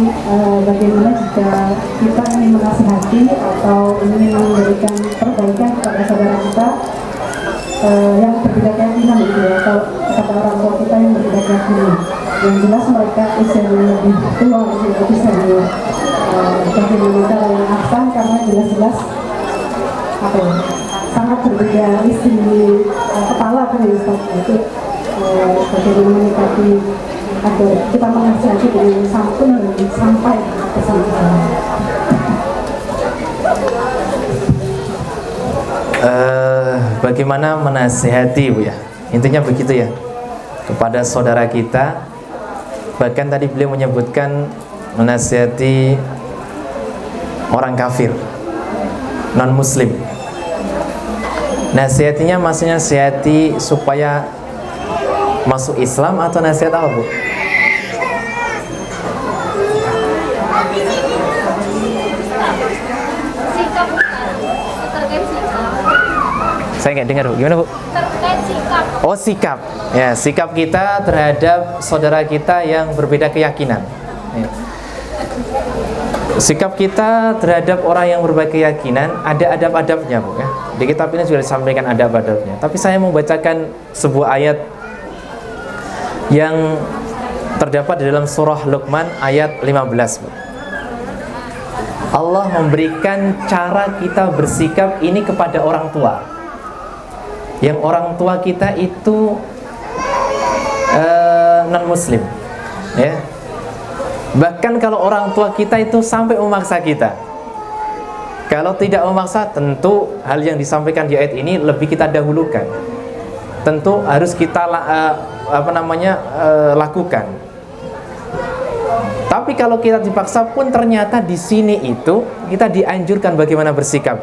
bagaimana jika kita ingin menasihati atau ingin memberikan perbaikan kepada saudara kita yang berbeda keyakinan gitu ya, atau kepada orang tua kita yang berbeda keyakinan. Yang jelas mereka usianya lebih tua, lebih senior. Bagaimana cara yang ahsan, karena jelas-jelas apa ya, sangat berbeda isi kepala kan ya Ustaz. Itu bagaimana menyikapi agar kita menasihati dengan santun dan sampai pesan-pesan. bagaimana menasihati Bu ya, intinya begitu ya, kepada saudara kita. Bahkan tadi beliau menyebutkan menasihati orang kafir, non muslim. Nasihatinya maksudnya nasihati supaya masuk Islam atau nasihat apa Bu? Saya nggak dengar Bu, gimana Bu? Terkait sikap. Oh sikap, ya sikap kita terhadap saudara kita yang berbeda keyakinan. Ya. Sikap kita terhadap orang yang berbeda keyakinan ada adab-adabnya Bu ya. Di kitab ini sudah disampaikan adab-adabnya. Tapi saya mau bacakan sebuah ayat yang terdapat di dalam surah Luqman ayat 15 Bu. Allah memberikan cara kita bersikap ini kepada orang tua. Yang orang tua kita itu non muslim ya. Bahkan kalau orang tua kita itu sampai memaksa kita, kalau tidak memaksa, tentu hal yang disampaikan di ayat ini lebih kita dahulukan. Tentu harus kita lakukan. Tapi kalau kita dipaksa pun ternyata di sini itu kita dianjurkan bagaimana bersikap.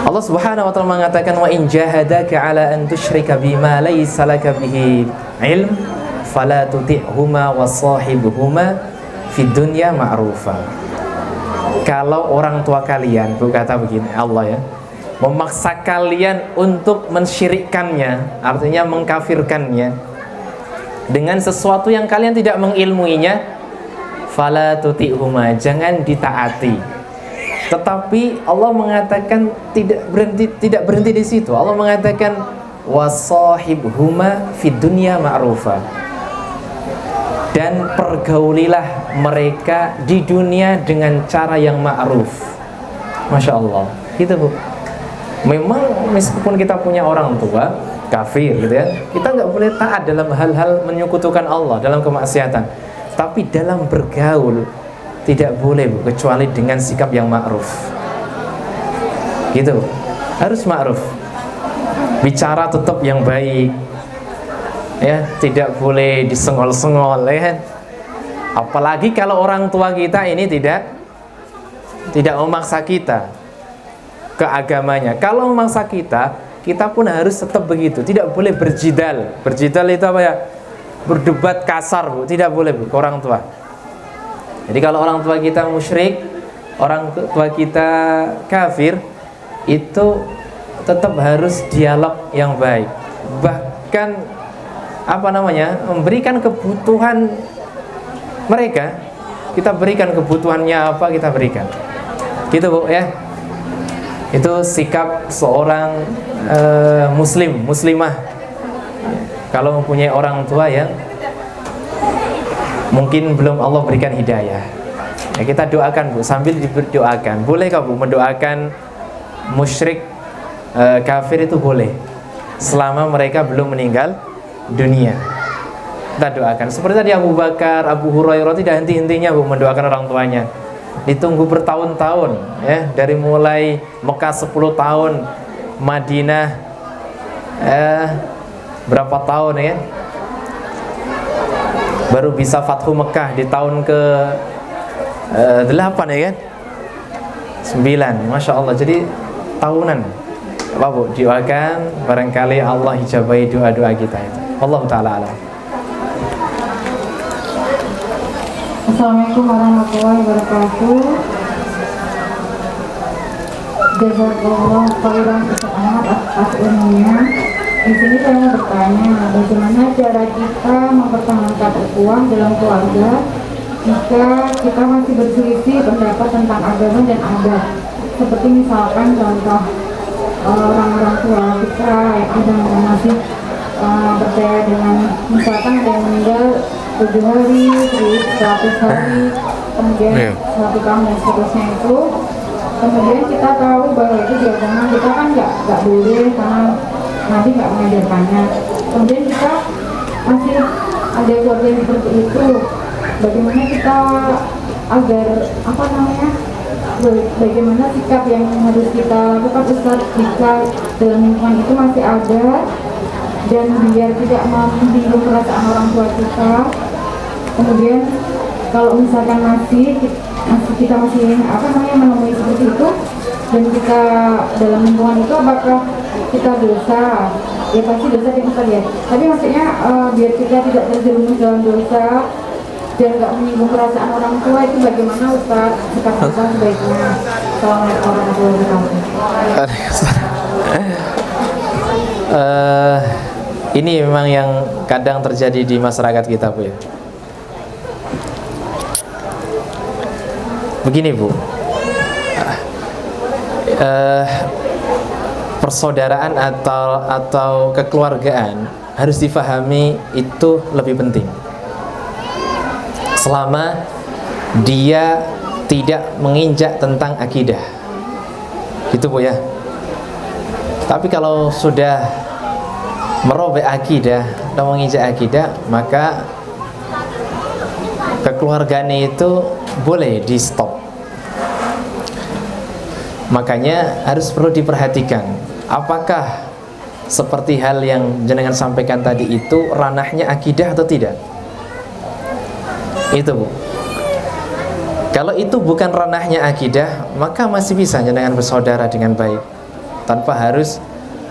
Allah Subhanahu wa taala mengatakan, wa in jahadaka ala an tusyrika bima laysa laka bihi ilm fala tuti'huma wa sahibuhuma fid dunya ma'rufa. Kalau orang tua kalian, Bu kata begini Allah ya, memaksa kalian untuk mensyirikkannya, artinya mengkafirkannya dengan sesuatu yang kalian tidak mengilmuinya, fala tuti'huma, jangan ditaati. Tetapi Allah mengatakan tidak berhenti di situ. Allah mengatakan wasahibhuma fid dunya ma'rufa, dan pergaulilah mereka di dunia dengan cara yang ma'ruf. Masya Allah, gitu Bu. Memang meskipun kita punya orang tua kafir gitu ya, kita nggak boleh taat dalam hal-hal menyekutukan Allah, dalam kemaksiatan. Tapi dalam bergaul tidak boleh Bu, kecuali dengan sikap yang ma'ruf. Gitu, harus ma'ruf. Bicara tetap yang baik. Ya, tidak boleh disengol-sengol ya kan. Apalagi kalau orang tua kita ini tidak memaksa kita ke agamanya. Kalau memaksa kita, kita pun harus tetap begitu. Tidak boleh berjidal. Berjidal itu apa ya? Berdebat kasar Bu, tidak boleh Bu, ke orang tua. Jadi kalau orang tua kita musyrik, orang tua kita kafir, itu tetap harus dialog yang baik. Bahkan memberikan kebutuhan mereka, kita berikan kebutuhannya apa, kita berikan. Gitu Bu ya. Itu sikap seorang muslimah. Kalau mempunyai orang tua yang mungkin belum Allah berikan hidayah, ya kita doakan Bu, sambil didoakan. Boleh kah Bu mendoakan musyrik kafir itu boleh, selama mereka belum meninggal dunia. Kita doakan. Seperti tadi Abu Bakar, Abu Hurairah tidak henti-hentinya Bu mendoakan orang tuanya. Ditunggu bertahun-tahun ya, dari mulai Mekah 10 tahun, Madinah berapa tahun ya, baru bisa Fathu Mekah di tahun ke 8 ya kan, 9, Masya Allah. Jadi tahunan apa Bu, doakan, barangkali Allah ijabahi doa-doa kita itu. Allah Ta'ala alam. Assalamualaikum warahmatullahi wabarakatuh. Jazakallah khairan Ustaz Ahmad atas ilmunya. Di sini saya mau bertanya, bagaimana cara kita mempertahankan ukhuwah dalam keluarga jika kita masih berselisih pendapat tentang agama dan adat? Seperti misalkan contoh orang-orang tua kita yang masih percaya dengan, misalkan ada yang meninggal 7 hari, 100 hari, kemudian 1 tahun dan seterusnya itu. Kemudian kita tahu bahwa itu di agama kita kan nggak boleh karena Nabi nggak mengajarkannya. Kemudian kita masih ada keluarga yang seperti itu. Bagaimana kita agar bagaimana sikap yang harus kita lakukan Ustaz jika dalam lingkungan itu masih ada, dan biar tidak menyinggung perasaan orang tua kita. Kemudian kalau misalkan kita masih menemui seperti itu, dan kita dalam lingkungan itu, apakah kita dosa? Ya pasti dosa yang kita lihat. Tapi maksudnya biar kita tidak terjerumus dalam dosa dan nggak menyinggung perasaan orang tua, itu bagaimana Ustaz sikap kita sebaiknya kalau melihat orang tua di kampung? Ini memang yang kadang terjadi di masyarakat kita, Bu, ya. Begini, Bu, persaudaraan atau kekeluargaan harus difahami itu lebih penting selama dia tidak menginjak tentang akidah, gitu, Bu, ya. Tapi kalau sudah merobek akidah atau menginjak akidah, maka kekeluargaan itu boleh di stop. Makanya harus perlu diperhatikan, apakah seperti hal yang jenengan sampaikan tadi itu ranahnya akidah atau tidak. Itu, Bu. Kalau itu bukan ranahnya akidah, maka masih bisa jenengan bersaudara dengan baik tanpa harus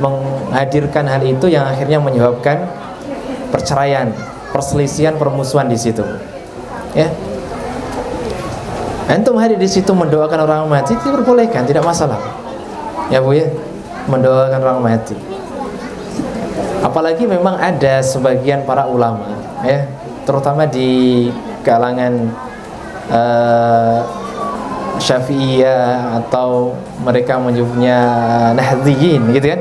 menghadirkan hal itu yang akhirnya menyebabkan perceraian, perselisihan, permusuhan di situ. Ya. Antum hadir di situ mendoakan orang mati, itu diperbolehkan, tidak masalah. Ya, Bu, ya. Mendoakan orang mati. Apalagi memang ada sebagian para ulama, ya, terutama di kalangan Syafi'iyah atau mereka menyebutnya Nahdliyin, gitu kan.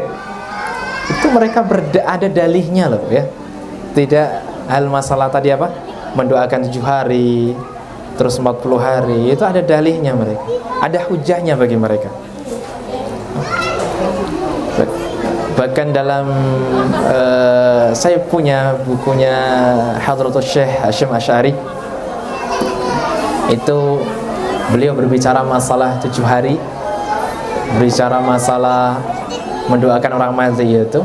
Itu mereka ada dalihnya loh, ya. Tidak hal masalah tadi apa? Mendoakan 7 hari, terus 40 hari, itu ada dalihnya mereka. Ada hujahnya bagi mereka. Bahkan dalam saya punya bukunya Hadratus Syekh Hasyim Asy'ari, itu beliau berbicara masalah 7 hari, berbicara masalah mendoakan orang mati itu,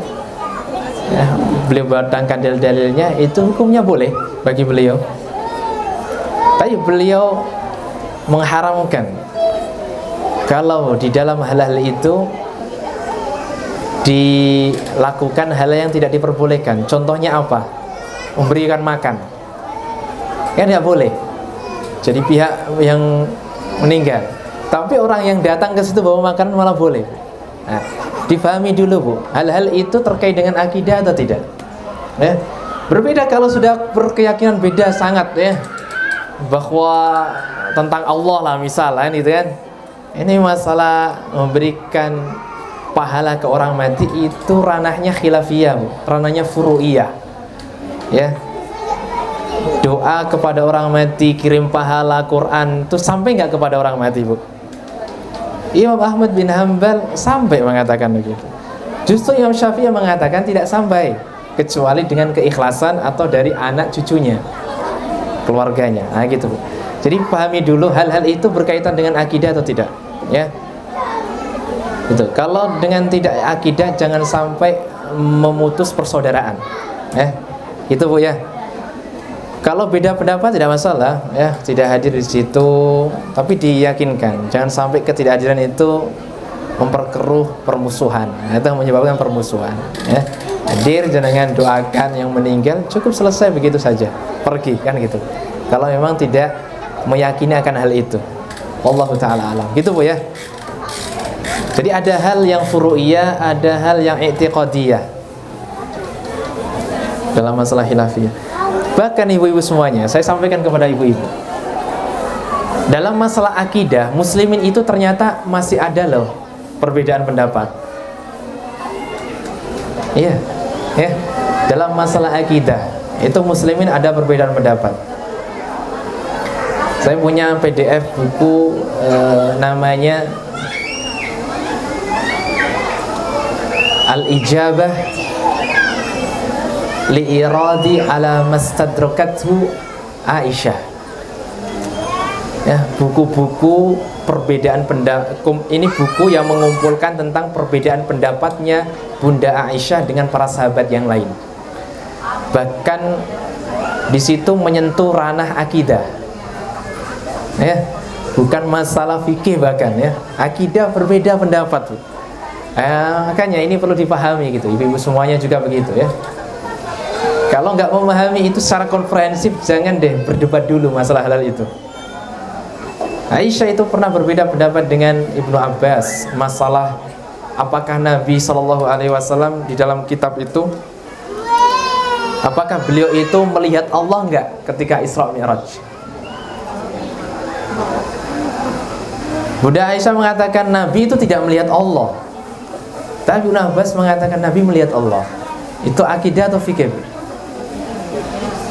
ya, beliau datangkan dalil-dalilnya, itu hukumnya boleh bagi beliau. Tapi beliau mengharamkan kalau di dalam hal-hal itu dilakukan hal yang tidak diperbolehkan. Contohnya apa? Memberikan makan, kan tidak boleh. Jadi pihak yang meninggal, tapi orang yang datang ke situ bawa makanan malah boleh. Nah, difahami dulu, Bu, hal-hal itu terkait dengan akidah atau tidak, ya. Berbeda kalau sudah berkeyakinan beda sangat, ya, bahwa tentang Allah lah misalnya, gitu kan. Ini masalah memberikan pahala ke orang mati itu ranahnya khilafiyah, Bu, ranahnya furu'iyah, ya. Doa kepada orang mati, kirim pahala, Quran, itu sampai nggak kepada orang mati, Bu? Imam Ahmad bin Hanbal sampai mengatakan begitu. Justru Imam Syafi'i mengatakan tidak sampai, kecuali dengan keikhlasan atau dari anak cucunya, keluarganya. Nah, gitu, Bu. Jadi pahami dulu hal-hal itu berkaitan dengan akidah atau tidak, ya. Gitu. Kalau dengan tidak akidah, jangan sampai memutus persaudaraan, ya. Itu, Bu, ya. Kalau beda pendapat tidak masalah, ya, tidak hadir di situ, tapi diyakinkan. Jangan sampai ketidakhadiran itu memperkeruh permusuhan, itu menyebabkan permusuhan, ya. Hadir, jangan doakan yang meninggal, cukup selesai begitu saja, pergi, kan gitu. Kalau memang tidak meyakini akan hal itu, wallahu ta'ala alam, gitu, Bu, ya. Jadi ada hal yang furu'iyah, ada hal yang i'tiqadiyah dalam masalah khilafiyah. Bahkan ibu-ibu semuanya, saya sampaikan kepada ibu-ibu, dalam masalah akidah, muslimin itu ternyata masih ada loh perbedaan pendapat. Iya, ya. Dalam masalah akidah itu muslimin ada perbedaan pendapat. Saya punya PDF buku namanya Al-Ijabah li'iradi ala mastadrakathu Aisyah. Ya, buku-buku perbedaan pendapat ini buku yang mengumpulkan tentang perbedaan pendapatnya Bunda Aisyah dengan para sahabat yang lain. Bahkan di situ menyentuh ranah akidah. Ya, bukan masalah fikih bahkan ya. Akidah berbeda pendapat. Makanya ini perlu dipahami gitu. Ibu-ibu semuanya juga begitu ya. Kalau nggak memahami itu secara komprehensif, jangan deh berdebat dulu masalah halal itu. Aisyah itu pernah berbeda pendapat dengan Ibnu Abbas masalah apakah Nabi SAW di dalam kitab itu, apakah beliau itu melihat Allah enggak ketika Isra Mi'raj. Bunda Aisyah mengatakan Nabi itu tidak melihat Allah, tapi Ibnu Abbas mengatakan Nabi melihat Allah. Itu akidah atau fikih?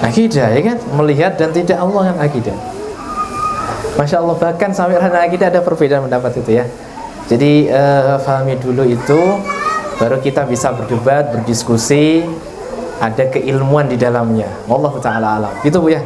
Akidah, ya kan? Melihat dan tidak Allah kan akidah. Masya Allah, bahkan sampai ranah akidah ada perbedaan pendapat itu ya. Jadi pahami dulu itu, baru kita bisa berdebat, berdiskusi, ada keilmuan di dalamnya. Wallahu ta'ala alam. Gitu Bu ya.